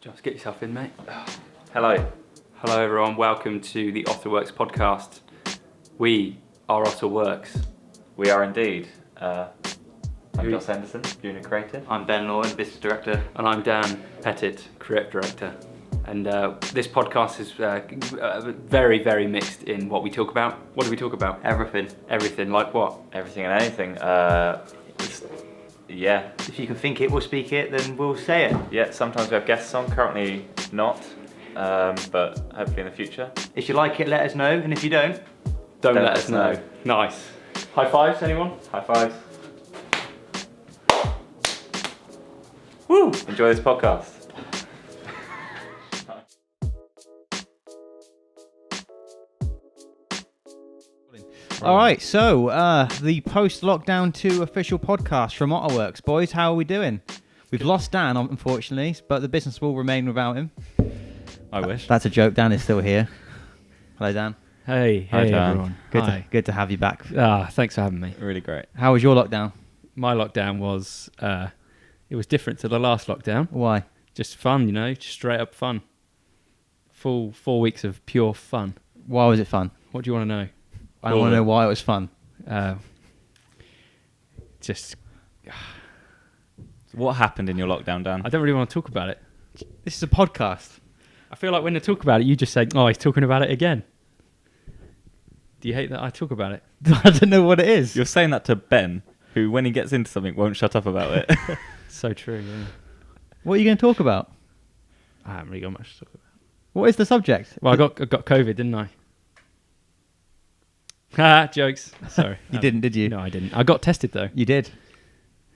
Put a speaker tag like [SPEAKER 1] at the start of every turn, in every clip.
[SPEAKER 1] Just get yourself in, mate.
[SPEAKER 2] Hello.
[SPEAKER 1] Hello, everyone. Welcome to the Ottr podcast. We are Ottr.
[SPEAKER 2] We are indeed. I'm Josh Henderson, Junior Creative.
[SPEAKER 3] I'm Ben Law, Business Director.
[SPEAKER 1] And I'm Dan Pettit, Creative Director. And this podcast is very, very mixed in what we talk about. What do we talk about?
[SPEAKER 3] Everything.
[SPEAKER 1] Everything. Like what?
[SPEAKER 2] Everything and anything. Yeah.
[SPEAKER 3] If you can think it, we'll speak it, then we'll say it.
[SPEAKER 2] Yeah, sometimes we have guests on, currently not, but hopefully in the future.
[SPEAKER 3] If you like it, let us know, and if you don't
[SPEAKER 1] let us know. Nice. High fives, anyone?
[SPEAKER 2] High fives.
[SPEAKER 1] Woo!
[SPEAKER 2] Enjoy this podcast.
[SPEAKER 4] All right, so the post-lockdown 2 official podcast from Ottr. Boys, how are we doing? We've lost Dan, unfortunately, but the business will remain without him.
[SPEAKER 5] I wish.
[SPEAKER 4] That's a joke. Dan is still here. Hello, Dan.
[SPEAKER 5] Hey
[SPEAKER 2] Dan.
[SPEAKER 5] everyone.
[SPEAKER 4] Good to have you back.
[SPEAKER 5] Thanks for having me.
[SPEAKER 2] Really great.
[SPEAKER 4] How was your lockdown?
[SPEAKER 5] My lockdown was, it was different to the last lockdown.
[SPEAKER 4] Why?
[SPEAKER 5] Just fun, just straight up fun. Full 4 weeks of pure fun.
[SPEAKER 4] Why was it fun?
[SPEAKER 5] What do you want to know?
[SPEAKER 4] I want to know why it was fun.
[SPEAKER 5] Just,
[SPEAKER 2] What happened in your lockdown, Dan?
[SPEAKER 5] I don't really want to talk about it.
[SPEAKER 4] This is a podcast.
[SPEAKER 5] I feel like when I talk about it, you just say, oh, he's talking about it again. Do you hate that I talk about it?
[SPEAKER 4] I don't know what it is.
[SPEAKER 6] You're saying that to Ben, who, when he gets into something, won't shut up about it.
[SPEAKER 5] So true, yeah.
[SPEAKER 4] What are you going to talk about?
[SPEAKER 5] I haven't really got much to talk about.
[SPEAKER 4] What is the subject?
[SPEAKER 5] Well, I got COVID, didn't I? Ha, jokes. Sorry.
[SPEAKER 4] You didn't, did you?
[SPEAKER 5] No, I didn't. I got tested, though.
[SPEAKER 4] You did?
[SPEAKER 5] Do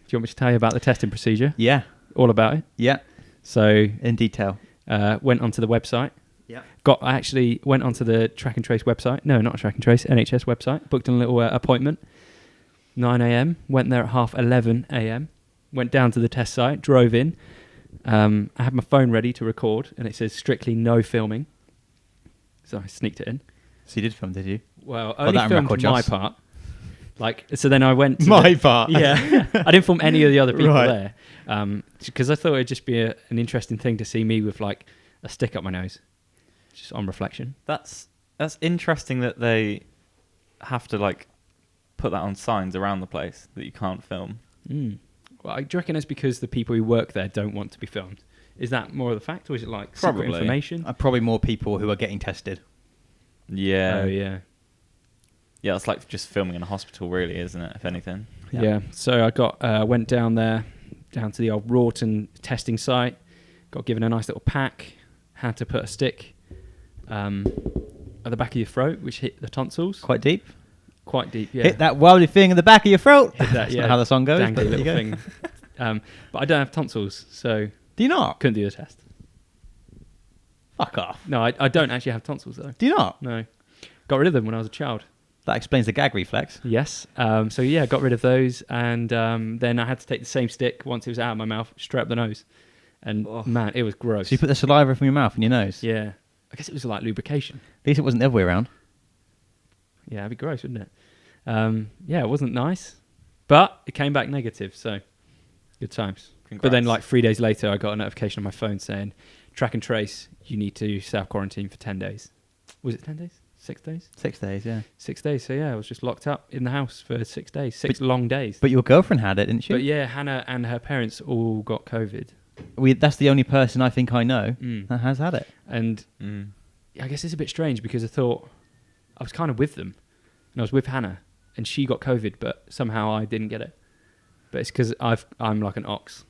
[SPEAKER 5] you want me to tell you about the testing procedure?
[SPEAKER 4] Yeah.
[SPEAKER 5] All about it?
[SPEAKER 4] Yeah.
[SPEAKER 5] So,
[SPEAKER 4] In detail.
[SPEAKER 5] went onto the website.
[SPEAKER 4] Yeah.
[SPEAKER 5] I actually went onto the Track and Trace website. No, not Track and Trace, NHS website. Booked a little appointment. 9 a.m. Went there at 11:30 a.m. Went down to the test site. Drove in. I had my phone ready to record, and it says strictly no filming. So I sneaked it in.
[SPEAKER 4] So you did film, did you?
[SPEAKER 5] Well,
[SPEAKER 4] Got
[SPEAKER 5] only
[SPEAKER 4] that on
[SPEAKER 5] filmed
[SPEAKER 4] record,
[SPEAKER 5] my
[SPEAKER 4] Joss.
[SPEAKER 5] part. So then I went to
[SPEAKER 4] My part.
[SPEAKER 5] Yeah. I didn't film any of the other people
[SPEAKER 4] Right.
[SPEAKER 5] there. Because I thought it'd just be an interesting thing to see me with like a stick up my nose. Just on reflection.
[SPEAKER 6] That's interesting that they have to put that on signs around the place that you can't film.
[SPEAKER 5] Well, do you reckon it's because the people who work there don't want to be filmed? Is that more of the fact, or is it like
[SPEAKER 6] Probably.
[SPEAKER 5] secret information?
[SPEAKER 4] Probably more people who are getting tested.
[SPEAKER 6] Yeah.
[SPEAKER 5] Oh, yeah.
[SPEAKER 6] Yeah, it's like just filming in a hospital, really, isn't it? If anything.
[SPEAKER 5] Yeah. So I went down there, down to the old Wroughton testing site, got given a nice little pack, had to put a stick at the back of your throat, which hit the tonsils.
[SPEAKER 4] Quite deep.
[SPEAKER 5] Quite deep, yeah.
[SPEAKER 4] Hit that wildy thing in the back of your throat.
[SPEAKER 5] Hit that,
[SPEAKER 4] That's
[SPEAKER 5] yeah.
[SPEAKER 4] not how the song goes.
[SPEAKER 5] Dangly
[SPEAKER 4] but there
[SPEAKER 5] little
[SPEAKER 4] you go.
[SPEAKER 5] thing. But I don't have tonsils, so
[SPEAKER 4] Do you not?
[SPEAKER 5] couldn't do the test.
[SPEAKER 4] Fuck off.
[SPEAKER 5] No, I don't actually have tonsils, though.
[SPEAKER 4] Do you not?
[SPEAKER 5] No. Got rid of them when I was a child.
[SPEAKER 4] That explains the gag reflex.
[SPEAKER 5] Yes. So yeah, got rid of those, and then I had to take the same stick once it was out of my mouth, straight up the nose, and man, it was gross.
[SPEAKER 4] So you put the saliva from your mouth in your nose?
[SPEAKER 5] Yeah, I guess it was like lubrication.
[SPEAKER 4] At least it wasn't the other way around.
[SPEAKER 5] Yeah, that'd be gross, wouldn't it? Yeah, it wasn't nice, but it came back negative, so good times.
[SPEAKER 6] Congrats.
[SPEAKER 5] But then, like 3 days later, I got a notification on my phone saying, "Track and Trace, you need to self-quarantine for 10 days." Was it 10 days? 6 days?
[SPEAKER 4] 6 days, yeah.
[SPEAKER 5] 6 days. So yeah, I was just locked up in the house for 6 days, six long days.
[SPEAKER 4] But your girlfriend had it, didn't she?
[SPEAKER 5] But yeah, Hannah and her parents all got COVID.
[SPEAKER 4] That's the only person I think I know
[SPEAKER 5] Mm.
[SPEAKER 4] that has had it.
[SPEAKER 5] And I guess it's a bit strange because I thought I was kind of with them. And I was with Hannah and she got COVID, but somehow I didn't get it. But it's because I'm like an ox.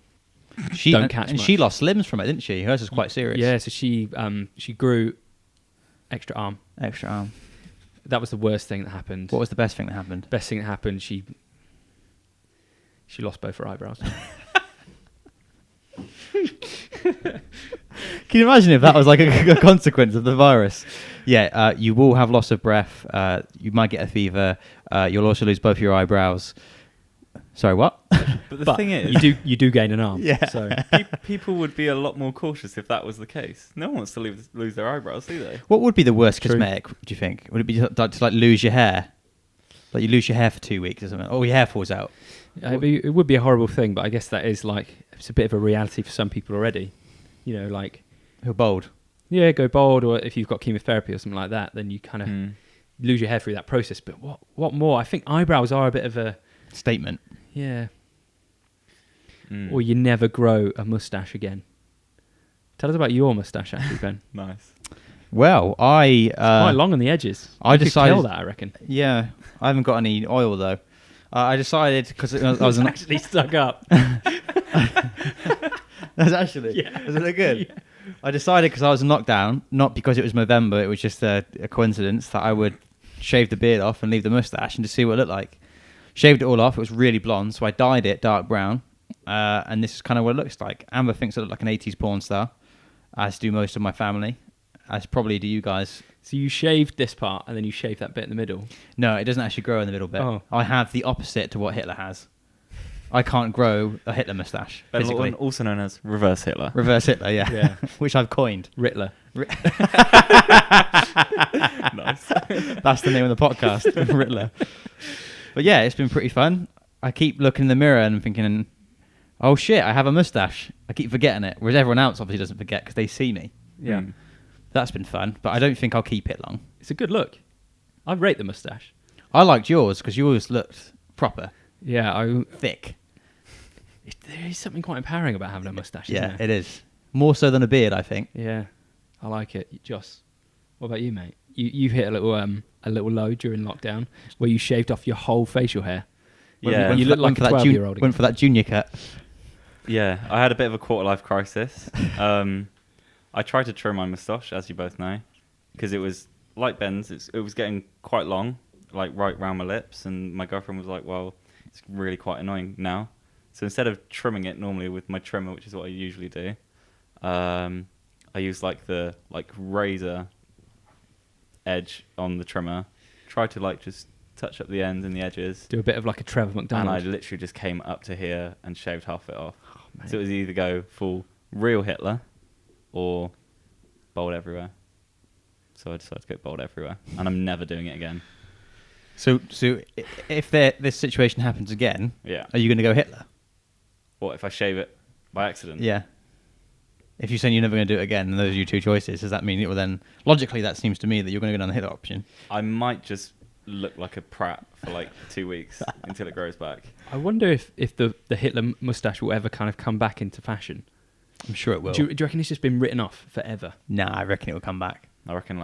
[SPEAKER 5] Don't catch
[SPEAKER 4] and
[SPEAKER 5] much.
[SPEAKER 4] she lost limbs from it, didn't she? Hers was quite serious.
[SPEAKER 5] Yeah, so she grew extra arm.
[SPEAKER 4] Extra arm.
[SPEAKER 5] That was the worst thing that happened.
[SPEAKER 4] What was the best thing that happened?
[SPEAKER 5] Best thing that happened, she lost both her eyebrows.
[SPEAKER 4] Can you imagine if that was like a consequence of the virus? Yeah, you will have loss of breath. You might get a fever. You'll also lose both your eyebrows. Sorry, what?
[SPEAKER 6] But the thing is,
[SPEAKER 5] you do gain an arm.
[SPEAKER 4] Yeah.
[SPEAKER 5] So
[SPEAKER 6] people would be a lot more cautious if that was the case. No one wants to lose their eyebrows, do they?
[SPEAKER 4] What would be the worst
[SPEAKER 5] True.
[SPEAKER 4] cosmetic, do you think? Would it be to lose your hair? Like you lose your hair for 2 weeks or something? Or your hair falls out?
[SPEAKER 5] it would be a horrible thing, but I guess that is it's a bit of a reality for some people already. You know, like
[SPEAKER 4] Who bold?
[SPEAKER 5] go bald, or if you've got chemotherapy or something like that, then you kind of lose your hair through that process. But what more? I think eyebrows are a bit of a
[SPEAKER 4] Statement.
[SPEAKER 5] yeah. Or you never grow a mustache again. Tell us about your mustache, actually, Ben.
[SPEAKER 6] Nice.
[SPEAKER 4] Well,
[SPEAKER 5] Quite long on the edges.
[SPEAKER 4] I
[SPEAKER 5] You could
[SPEAKER 4] decided-
[SPEAKER 5] kill that, I reckon.
[SPEAKER 4] Yeah, I haven't got any oil though. I decided because I was an,
[SPEAKER 5] Actually stuck up.
[SPEAKER 4] That's actually.
[SPEAKER 5] Yeah.
[SPEAKER 4] Does it look good?
[SPEAKER 5] Yeah.
[SPEAKER 4] I decided because I was in lockdown, not because it was November. It was just a coincidence that I would shave the beard off and leave the mustache and just see what it looked like. Shaved it all off. It was really blonde, so I dyed it dark brown. And this is kind of what it looks like. Amber thinks I look like an 80s porn star, as do most of my family, as probably do you guys.
[SPEAKER 5] So you shaved this part and then you shaved that bit in the middle.
[SPEAKER 4] No, it doesn't actually grow in the middle bit.
[SPEAKER 5] Oh.
[SPEAKER 4] I have the opposite to what Hitler has. I can't grow a Hitler moustache
[SPEAKER 6] Ben
[SPEAKER 4] physically.
[SPEAKER 6] Lawton, also known as Reverse Hitler.
[SPEAKER 4] Reverse Hitler, yeah.
[SPEAKER 5] Yeah.
[SPEAKER 4] Which I've coined.
[SPEAKER 5] Rittler.
[SPEAKER 6] Nice.
[SPEAKER 4] That's the name of the podcast, Rittler. But yeah, it's been pretty fun. I keep looking in the mirror and thinking, oh shit, I have a mustache. I keep forgetting it, whereas everyone else obviously doesn't forget because they see me.
[SPEAKER 5] Yeah.
[SPEAKER 4] That's been fun, but I don't think I'll keep it long.
[SPEAKER 5] It's a good look. I rate the mustache.
[SPEAKER 4] I liked yours because yours looked proper,
[SPEAKER 5] Yeah,
[SPEAKER 4] thick.
[SPEAKER 5] there is something quite empowering about having a mustache, isn't
[SPEAKER 4] Yeah,
[SPEAKER 5] there?
[SPEAKER 4] it is. More so than a beard, I think.
[SPEAKER 5] Yeah, I like it. Joss, what about you, mate? You hit a little low during lockdown where you shaved off your whole facial hair.
[SPEAKER 6] Yeah.
[SPEAKER 5] You look like a 12-year-old.
[SPEAKER 4] Went for that junior cut.
[SPEAKER 6] Yeah, I had a bit of a quarter-life crisis. I tried to trim my moustache, as you both know, because it was like Ben's. It was getting quite long, like right round my lips, and my girlfriend was like, "Well, it's really quite annoying now." So instead of trimming it normally with my trimmer, which is what I usually do, I use the razor edge on the trimmer. Try to just touch up the ends and the edges.
[SPEAKER 5] Do a bit of like a Trevor
[SPEAKER 6] And I
[SPEAKER 5] McDonald.
[SPEAKER 6] literally just came up to here and shaved half it off. So it was either go full real Hitler or bald everywhere. So I decided to go bald everywhere. And I'm never doing it again.
[SPEAKER 4] So if this situation happens again,
[SPEAKER 6] Yeah.
[SPEAKER 4] are you going to go Hitler?
[SPEAKER 6] What if I shave it by accident?
[SPEAKER 4] Yeah. If you're saying you're never going to do it again, and those are your two choices, does that mean it will then... Logically, that seems to me that you're going to go down the Hitler option.
[SPEAKER 6] I might just look like a prat for 2 weeks until it grows back.
[SPEAKER 5] I wonder if the Hitler mustache will ever kind of come back into fashion.
[SPEAKER 4] I'm sure it will.
[SPEAKER 5] Do you reckon it's just been written off forever?
[SPEAKER 4] Nah, I reckon it will come back.
[SPEAKER 6] I reckon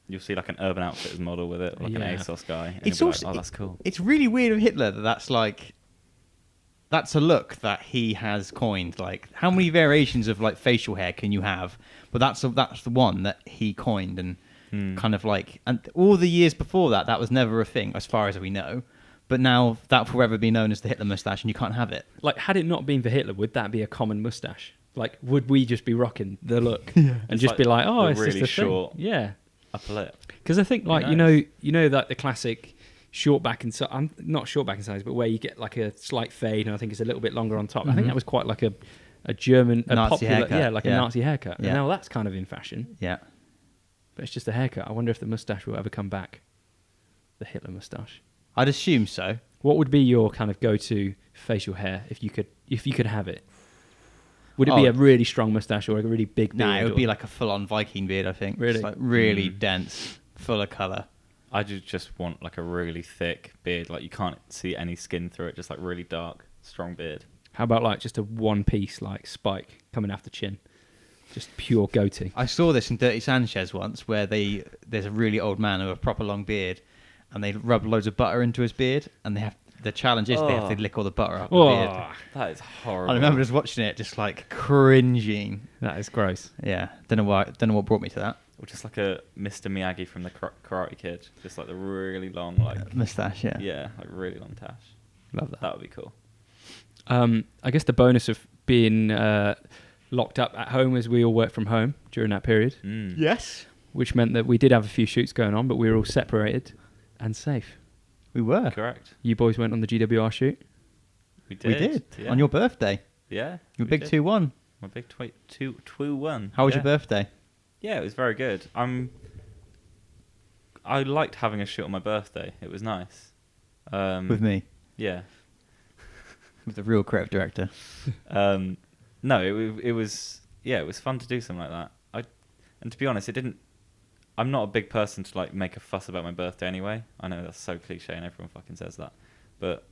[SPEAKER 6] you'll see an Urban Outfitters model with it, an
[SPEAKER 5] Yeah.
[SPEAKER 6] ASOS guy. And
[SPEAKER 4] It's
[SPEAKER 6] you'll be
[SPEAKER 4] also-
[SPEAKER 6] like, oh, that's cool.
[SPEAKER 4] It's really weird of Hitler that that's a look that he has coined. How many variations of facial hair can you have? But that's the one that he coined, and and all the years before that was never a thing as far as we know. But now that will forever be known as the Hitler mustache, and you can't have it.
[SPEAKER 5] Had it not been for Hitler, would that be a common mustache? Would we just be rocking the look and
[SPEAKER 6] It's
[SPEAKER 5] just be like, oh,
[SPEAKER 6] the
[SPEAKER 5] it's
[SPEAKER 6] really
[SPEAKER 5] just a
[SPEAKER 6] short
[SPEAKER 5] thing. Yeah,
[SPEAKER 6] upper lip.
[SPEAKER 5] because I think
[SPEAKER 6] Who
[SPEAKER 5] you
[SPEAKER 6] knows?
[SPEAKER 5] know that the classic short back and size, not short back and size, but where you get a slight fade, and I think it's a little bit longer on top. I think that was quite a German, a
[SPEAKER 4] Nazi
[SPEAKER 5] popular,
[SPEAKER 4] haircut,
[SPEAKER 5] a
[SPEAKER 4] yeah.
[SPEAKER 5] Nazi haircut. And
[SPEAKER 4] Yeah.
[SPEAKER 5] now that's kind of in fashion,
[SPEAKER 4] Yeah.
[SPEAKER 5] but it's just a haircut. I wonder if the mustache will ever come back. The Hitler mustache.
[SPEAKER 4] I'd assume so.
[SPEAKER 5] What would be your kind of go-to facial hair if you could have it? Would it be
[SPEAKER 4] Oh.
[SPEAKER 5] a really strong mustache or a really big beard?
[SPEAKER 4] Nah, it would
[SPEAKER 5] or-
[SPEAKER 4] be like a full-on Viking beard, I think.
[SPEAKER 5] Really?
[SPEAKER 4] Just really dense, full of colour.
[SPEAKER 6] I just want a really thick beard. You can't see any skin through it. Just really dark, strong beard.
[SPEAKER 5] How about just a one-piece spike coming off the chin, just pure goatee?
[SPEAKER 4] I saw this in Dirty Sanchez once, where there's a really old man with a proper long beard, and they rub loads of butter into his beard, and the challenge is they have to lick all the butter off the beard.
[SPEAKER 5] Oh,
[SPEAKER 6] That is horrible.
[SPEAKER 4] I remember just watching it, just cringing.
[SPEAKER 5] that is gross.
[SPEAKER 4] Yeah, don't know what brought me to that.
[SPEAKER 6] Or just a Mr. Miyagi from the Karate Kid. Just the really long,
[SPEAKER 4] Moustache, yeah.
[SPEAKER 6] yeah, really long tash.
[SPEAKER 5] Love that.
[SPEAKER 6] That would be cool.
[SPEAKER 5] I guess the bonus of being locked up at home is we all work from home during that period,
[SPEAKER 6] Mm.
[SPEAKER 4] Yes,
[SPEAKER 5] which meant that we did have a few shoots going on, but we were all separated and safe.
[SPEAKER 4] we were.
[SPEAKER 6] Correct.
[SPEAKER 5] You boys went on the GWR shoot.
[SPEAKER 6] We
[SPEAKER 4] We
[SPEAKER 6] did.
[SPEAKER 4] did
[SPEAKER 6] Yeah.
[SPEAKER 4] on your birthday.
[SPEAKER 6] Yeah.
[SPEAKER 4] Your
[SPEAKER 6] we
[SPEAKER 4] big
[SPEAKER 6] did.
[SPEAKER 4] 2-1.
[SPEAKER 6] My big 2-1.
[SPEAKER 4] How was
[SPEAKER 6] Yeah.
[SPEAKER 4] your birthday?
[SPEAKER 6] Yeah, it was very good. I liked having a shoot on my birthday. It was nice.
[SPEAKER 4] With me,
[SPEAKER 6] Yeah.
[SPEAKER 4] with the real creative director.
[SPEAKER 6] No, it was it was fun to do something like that. And to be honest, I'm not a big person to like make a fuss about my birthday anyway. I know that's so cliche and everyone fucking says that, but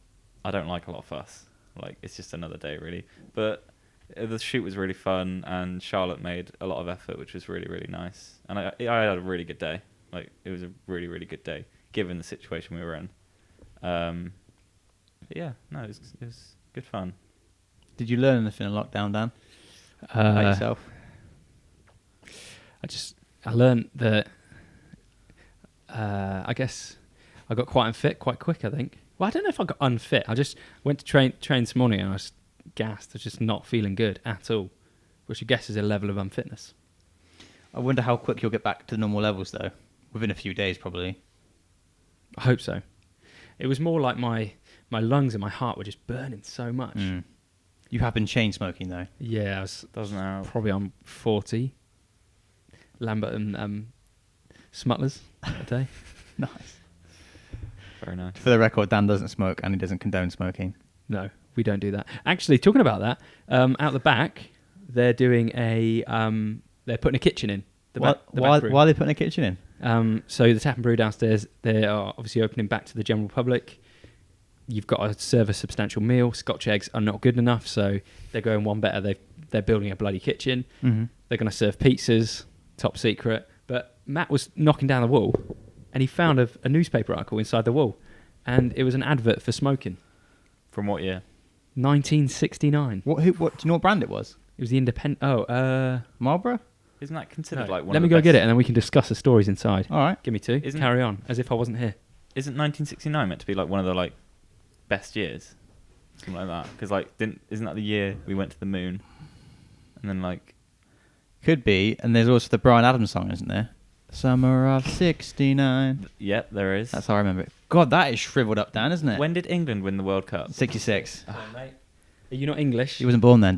[SPEAKER 6] I don't like a lot of fuss. Like, it's just another day really. But the shoot was really fun, and Charlotte made a lot of effort, which was really, really nice. And I had a really good day. Like, it was a really, really good day given the situation we were in. But yeah, no, it was good fun.
[SPEAKER 4] Did you learn anything in lockdown, Dan? About yourself?
[SPEAKER 5] I learned that. I guess I got quite unfit quite quick. I think. Well, I don't know if I got unfit. I just went to train this morning and I was gassed. I was just not feeling good at all, which I guess is a level of unfitness.
[SPEAKER 4] I wonder how quick you'll get back to normal levels, though. Within a few days, probably.
[SPEAKER 5] I hope so. It was more like my lungs and my heart were just burning so much.
[SPEAKER 4] Mm. You have been chain smoking, though.
[SPEAKER 5] Yeah, I was
[SPEAKER 6] Doesn't help.
[SPEAKER 5] probably on 40 Lambert and Smutlers a day.
[SPEAKER 4] Nice.
[SPEAKER 6] Very nice.
[SPEAKER 4] For the record, Dan doesn't smoke and he doesn't condone smoking.
[SPEAKER 5] No, we don't do that. Actually, talking about that, out the back, they're doing they're putting a kitchen in.
[SPEAKER 4] Why are they putting a kitchen in?
[SPEAKER 5] So the tap and brew downstairs, they are obviously opening back to the general public. You've got to serve a substantial meal. Scotch eggs are not good enough, so they're going one better. They're building a bloody kitchen.
[SPEAKER 4] Mm-hmm.
[SPEAKER 5] They're going to serve pizzas, top secret. But Matt was knocking down the wall, and he found a newspaper article inside the wall, and it was an advert for smoking.
[SPEAKER 6] From what year?
[SPEAKER 5] 1969.
[SPEAKER 4] What? Do you know what brand it was?
[SPEAKER 5] It was the Independent.
[SPEAKER 4] Marlboro?
[SPEAKER 6] Isn't that considered
[SPEAKER 5] No.
[SPEAKER 6] like one
[SPEAKER 5] Let
[SPEAKER 6] of
[SPEAKER 5] me
[SPEAKER 6] the
[SPEAKER 5] go
[SPEAKER 6] best?
[SPEAKER 5] get it, and then we can discuss the stories inside.
[SPEAKER 4] All right.
[SPEAKER 5] Give me two. Carry on, as if I wasn't here.
[SPEAKER 6] Isn't 1969 meant to be like one of the like best years? Something like that. Because like, isn't that the year we went to the moon? And then like...
[SPEAKER 4] Could be. And there's also the Bryan Adams song, isn't there? Summer of 69.
[SPEAKER 6] Yeah, there is.
[SPEAKER 4] That's how I remember it. God, that is shriveled up, Dan, isn't it?
[SPEAKER 6] When did England win the World Cup?
[SPEAKER 4] 66.
[SPEAKER 5] Mate. Are you not English?
[SPEAKER 4] He wasn't born then,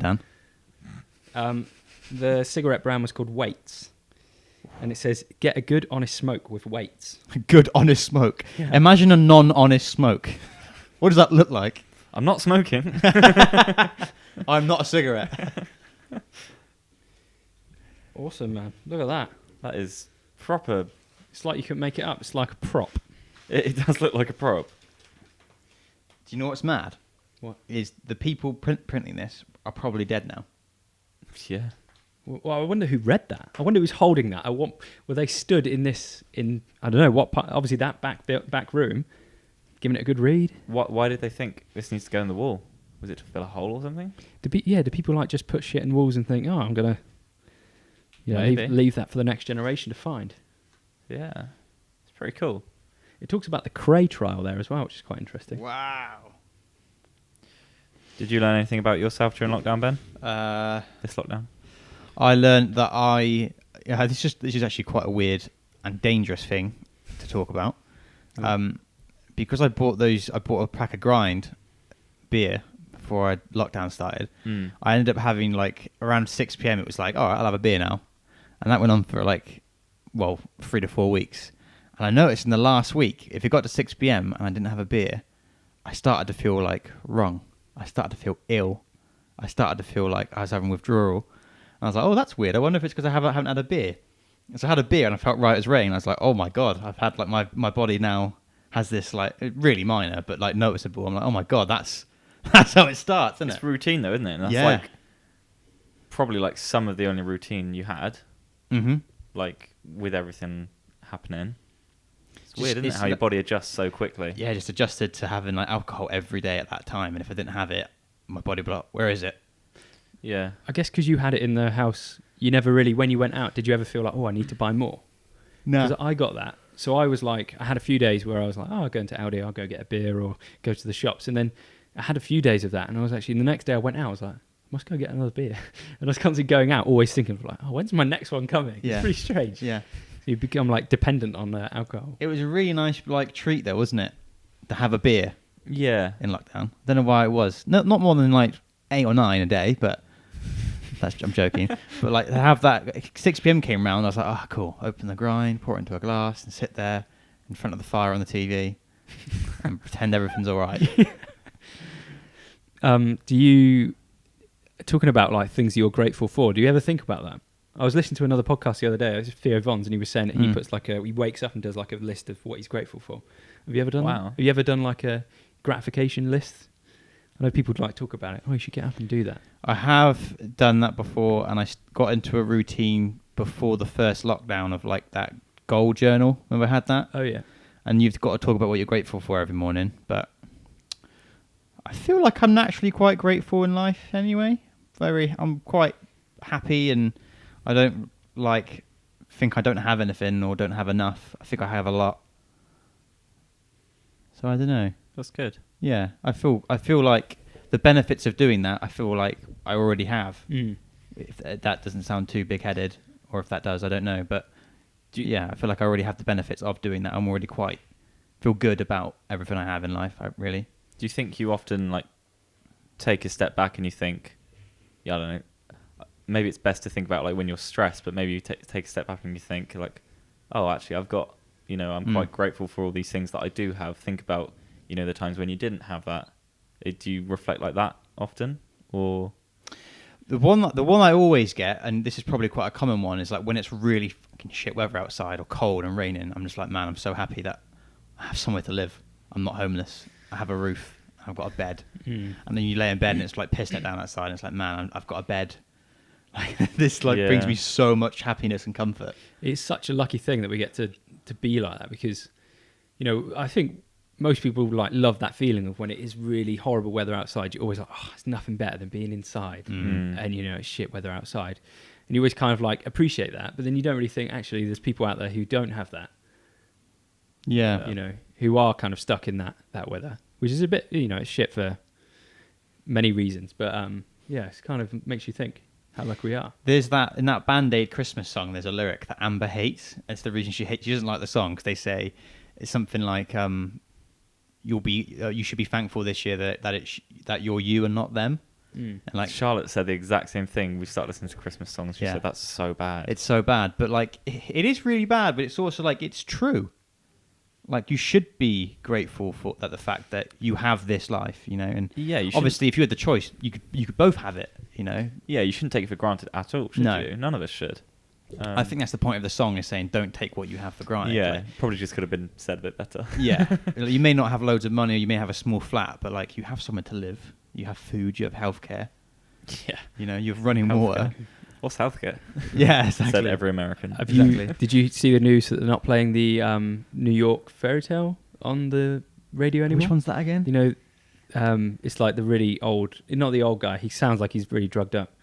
[SPEAKER 4] Dan.
[SPEAKER 5] The cigarette brand was called Waits. And it says, get a good, honest smoke with Waits.
[SPEAKER 4] Good, honest smoke.
[SPEAKER 5] Yeah.
[SPEAKER 4] Imagine a non-honest smoke. What does that look like?
[SPEAKER 6] I'm not smoking.
[SPEAKER 4] I'm not a cigarette.
[SPEAKER 5] Awesome, man. Look at that.
[SPEAKER 6] That is proper.
[SPEAKER 5] It's like you couldn't make it up. It's like a prop.
[SPEAKER 6] It does look like a prop.
[SPEAKER 4] Do you know what's mad?
[SPEAKER 5] What?
[SPEAKER 4] Is the people printing this are probably dead now.
[SPEAKER 6] Yeah.
[SPEAKER 5] Well, I wonder who read that. I wonder who's holding that. Were they stood in I don't know what part, obviously that back room, giving it a good read?
[SPEAKER 6] Why did they think this needs to go in the wall? Was it to fill a hole or something?
[SPEAKER 5] Do people like just put shit in walls and think, oh, I'm going to
[SPEAKER 6] Maybe.
[SPEAKER 5] leave that for the next generation to find?
[SPEAKER 6] Yeah. It's pretty cool.
[SPEAKER 5] It talks about the Cray trial there as well, which is quite interesting.
[SPEAKER 4] Wow.
[SPEAKER 6] Did you learn anything about yourself during lockdown, Ben? This lockdown?
[SPEAKER 4] I learned that this is actually quite a weird and dangerous thing to talk about. Because I bought a pack of Grind beer before lockdown started. I ended up having like around 6 p.m. it was like, all right, I'll have a beer now. And that went on for 3 to 4 weeks. And I noticed in the last week, if it got to 6 p.m. and I didn't have a beer, I started to feel like wrong. I started to feel ill. I started to feel like I was having withdrawal. And I was like, oh, that's weird. I wonder if it's because I haven't had a beer. And so I had a beer and I felt right as rain. I was like, oh my God, I've had like my body now has this like really minor, but like noticeable. I'm like, oh my God, that's how it starts, isn't it?
[SPEAKER 6] It's routine though, isn't it? And that's
[SPEAKER 4] Yeah.
[SPEAKER 6] like probably like some of the only routine you had.
[SPEAKER 4] Mm-hmm.
[SPEAKER 6] Like with everything happening. It's
[SPEAKER 4] Just-
[SPEAKER 6] weird, isn't it?
[SPEAKER 4] it's
[SPEAKER 6] How your
[SPEAKER 4] like-
[SPEAKER 6] body adjusts so quickly.
[SPEAKER 4] Yeah, just adjusted to having like alcohol every day at that time. And if I didn't have it, my body would be like, where is it?
[SPEAKER 6] Yeah.
[SPEAKER 5] I guess because you had it in the house, you never really, when you went out, did you ever feel like, oh, I need to buy more?
[SPEAKER 4] No.
[SPEAKER 5] Because I got that. So I was like, I had a few days where I was like, oh, I'll go into Aldi, I'll go get a beer or go to the shops. And then I had a few days of that. And I was actually, the next day I went out, I was like, I must go get another beer. And I was constantly going out, always thinking like, oh, when's my next one coming?
[SPEAKER 4] Yeah.
[SPEAKER 5] It's pretty strange.
[SPEAKER 4] Yeah.
[SPEAKER 5] So you become like dependent on alcohol.
[SPEAKER 4] It was a really nice like treat though, wasn't it? To have a beer
[SPEAKER 6] Yeah.
[SPEAKER 4] in lockdown. Don't know why it was. No, not more than like 8 or 9 a day, but I'm joking. But like to have that 6 p.m. came round, I was like, oh cool. Open the Grind, pour it into a glass, and sit there in front of the fire on the TV and pretend everything's all right.
[SPEAKER 5] Do you talking about like things you're grateful for, do you ever think about that? I was listening to another podcast the other day. It was Theo Von's, and he was saying that he puts he wakes up and does like a list of what he's grateful for. Have you ever done that?
[SPEAKER 2] Wow.
[SPEAKER 5] Have you ever done like a gratification list? I know people like talk about it. Oh, you should get up and do that.
[SPEAKER 4] I have done that before, and I got into a routine before the first lockdown of like that goal journal. Remember I had that?
[SPEAKER 5] Oh yeah.
[SPEAKER 4] And you've got to talk about what you're grateful for every morning. But I feel like I'm naturally quite grateful in life anyway. I'm quite happy, and I don't think I don't have anything or don't have enough. I think I have a lot. So I don't know.
[SPEAKER 6] That's good.
[SPEAKER 4] Yeah, I feel like the benefits of doing that, I feel like I already have. If that doesn't sound too big-headed, or if that does, I don't know. But yeah, I feel like I already have the benefits of doing that. I'm already feel good about everything I have in life. Really.
[SPEAKER 2] Do you think you often like take a step back and you think, yeah, I don't know, maybe it's best to think about like when you're stressed, but maybe you take a step back and you think like, oh, actually I've got, I'm quite grateful for all these things that I do have. Think about, the times when you didn't have that. Do you reflect like that often, or?
[SPEAKER 4] The one I always get, and this is probably quite a common one, is like when it's really fucking shit weather outside or cold and raining. I'm just like, man, I'm so happy that I have somewhere to live. I'm not homeless. I have a roof. I've got a bed. And then you lay in bed and it's like pissing it down outside. And it's like, man, I've got a bed. Like this brings me so much happiness and comfort.
[SPEAKER 5] It's such a lucky thing that we get to be like that, because, I think most people like love that feeling of when it is really horrible weather outside. You're always like, oh, it's nothing better than being inside, and it's shit weather outside, and you always kind of like appreciate that. But then you don't really think actually there's people out there who don't have that.
[SPEAKER 4] Yeah,
[SPEAKER 5] who are kind of stuck in that weather, which is a bit it's shit for many reasons. But it kind of makes you think how lucky we are.
[SPEAKER 4] There's that in that Band-Aid Christmas song. There's a lyric that Amber hates. It's the reason she hates. She doesn't like the song because they say it's something like you should be thankful this year that you're you and not them. And like
[SPEAKER 2] Charlotte said the exact same thing. We started listening to Christmas songs. She said that's so bad.
[SPEAKER 4] It's so bad, but like it is really bad. But it's also like it's true. Like you should be grateful for the fact that you have this life, and obviously if you had the choice, you could both have it,
[SPEAKER 2] Yeah, you shouldn't take it for granted at all, should you? None of us should.
[SPEAKER 4] I think that's the point of the song, is saying don't take what you have for granted.
[SPEAKER 2] Yeah,
[SPEAKER 4] like,
[SPEAKER 2] probably just could have been said a bit better.
[SPEAKER 4] Yeah, you may not have loads of money, or you may have a small flat, but like you have somewhere to live, you have food, you have healthcare.
[SPEAKER 2] Yeah,
[SPEAKER 4] you have running water.
[SPEAKER 2] What's healthcare?
[SPEAKER 4] Yeah, exactly.
[SPEAKER 2] Said every American.
[SPEAKER 5] Did you see the news that they're not playing the New York Fairy Tale on the radio anymore?
[SPEAKER 4] Which one's that again?
[SPEAKER 5] It's like the really old, not the old guy. He sounds like he's really drugged up.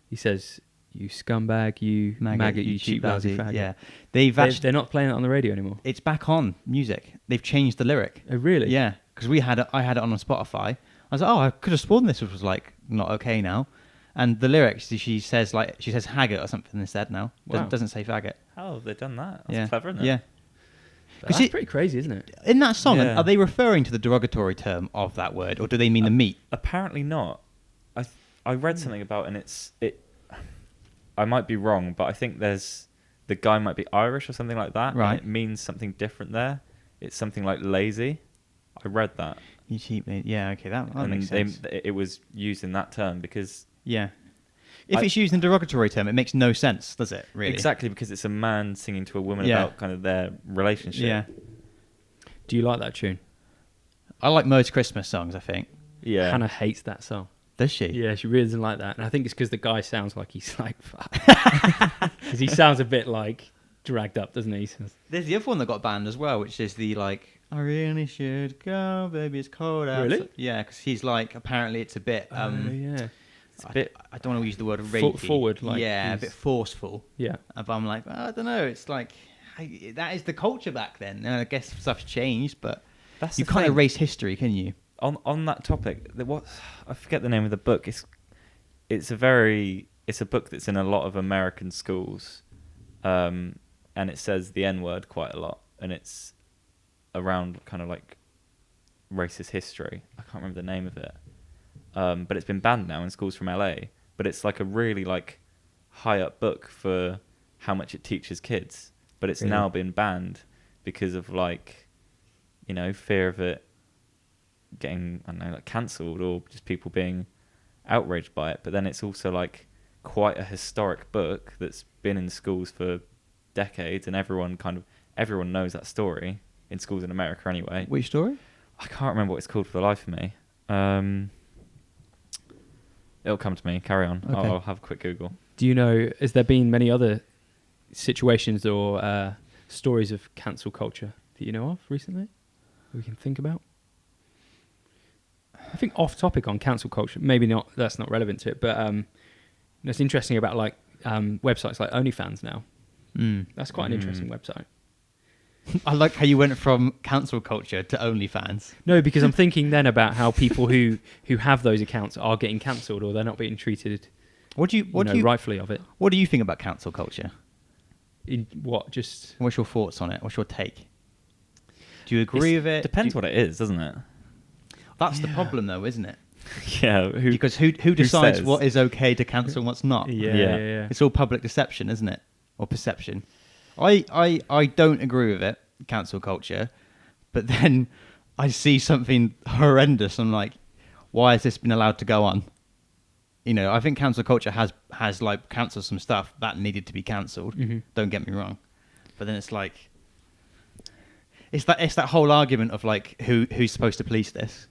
[SPEAKER 5] He says, "You scumbag, you maggot, you cheap lousy faggot."
[SPEAKER 4] Yeah,
[SPEAKER 5] they're not playing it on the radio anymore.
[SPEAKER 4] It's back on music. They've changed the lyric.
[SPEAKER 5] Oh, really?
[SPEAKER 4] Yeah, because I had it on Spotify. I was like, oh, I could have sworn this was like not okay now. And the lyrics, she says haggart or something instead now.
[SPEAKER 5] Wow.
[SPEAKER 4] Doesn't say faggot.
[SPEAKER 2] How have they done that? That's clever, isn't it?
[SPEAKER 4] Yeah.
[SPEAKER 5] That's pretty crazy, isn't it?
[SPEAKER 4] In that song,
[SPEAKER 2] Yeah.
[SPEAKER 4] are they referring to the derogatory term of that word, or do they mean the meat?
[SPEAKER 2] Apparently not. I read something about, and it. I might be wrong, but I think the guy might be Irish or something like that.
[SPEAKER 4] Right.
[SPEAKER 2] And it means something different there. It's something like lazy. I read that.
[SPEAKER 4] You cheap meat. Yeah, okay, that
[SPEAKER 2] And
[SPEAKER 4] makes sense.
[SPEAKER 2] it was used in that term because...
[SPEAKER 4] Yeah. If it's used in a derogatory term, it makes no sense, does it, really?
[SPEAKER 2] Exactly, because it's a man singing to a woman
[SPEAKER 4] Yeah.
[SPEAKER 2] about kind of their relationship.
[SPEAKER 4] Yeah.
[SPEAKER 5] Do you like that tune?
[SPEAKER 4] I like most Christmas songs, I think.
[SPEAKER 2] Yeah.
[SPEAKER 5] Hannah hates that song.
[SPEAKER 4] Does she?
[SPEAKER 5] Yeah, she really doesn't like that. And I think it's because the guy sounds like he's like... Because he sounds a bit like dragged up, doesn't he?
[SPEAKER 4] There's the other one that got banned as well, which is the like, I really should go, baby, it's cold out.
[SPEAKER 5] Really?
[SPEAKER 4] Yeah, because he's like, apparently it's a bit...
[SPEAKER 5] yeah.
[SPEAKER 2] It's a bit...
[SPEAKER 4] I don't want to use the word rapey.
[SPEAKER 5] Forward, like...
[SPEAKER 4] Yeah, a
[SPEAKER 5] he's-
[SPEAKER 4] bit forceful.
[SPEAKER 5] Yeah.
[SPEAKER 4] But I'm like, I don't know, it's like... that is the culture back then. And I guess stuff's changed, but
[SPEAKER 2] That's
[SPEAKER 4] you
[SPEAKER 2] the
[SPEAKER 4] can't
[SPEAKER 2] thing.
[SPEAKER 4] erase history, can you?
[SPEAKER 2] On that topic, I forget the name of the book. It's a book that's in a lot of American schools, and it says the N-word quite a lot, and it's around kind of like racist history. I can't remember the name of it, but it's been banned now in schools from LA. But it's like a really like high up book for how much it teaches kids, but it's
[SPEAKER 5] Really?
[SPEAKER 2] now been banned because of like, fear of it getting, I don't know, like cancelled, or just people being outraged by it. But then it's also like quite a historic book that's been in schools for decades, and everyone knows that story in schools in America anyway.
[SPEAKER 4] Which story?
[SPEAKER 2] I can't remember what it's called for the life of me. It'll come to me. Carry on.
[SPEAKER 4] Okay.
[SPEAKER 2] I'll have a quick Google.
[SPEAKER 5] Do you know, has there been many other situations or stories of cancel culture that you know of recently we can think about? I think off topic on cancel culture, maybe not, that's not relevant to it, but it's interesting about like websites like OnlyFans now. That's quite an interesting website.
[SPEAKER 4] I like how you went from cancel culture to OnlyFans.
[SPEAKER 5] No, because I'm thinking then about how people who have those accounts are getting cancelled, or they're not being treated rightfully of it.
[SPEAKER 4] What do you think about cancel culture?
[SPEAKER 5] In what? Just
[SPEAKER 4] What's your thoughts on it? What's your take? Do you agree with it?
[SPEAKER 2] Depends what it is, doesn't it?
[SPEAKER 4] That's the problem, though, isn't it?
[SPEAKER 2] Yeah.
[SPEAKER 4] Because who decides
[SPEAKER 2] says?
[SPEAKER 4] what is okay to cancel and what's not?
[SPEAKER 5] yeah.
[SPEAKER 4] It's all public deception, isn't it? Or perception. I don't agree with it, cancel culture, but then I see something horrendous. I'm like, why has this been allowed to go on? I think cancel culture has like cancelled some stuff that needed to be cancelled.
[SPEAKER 5] Mhm.
[SPEAKER 4] Don't get me wrong, but then it's like, it's that whole argument of like who's supposed to police this.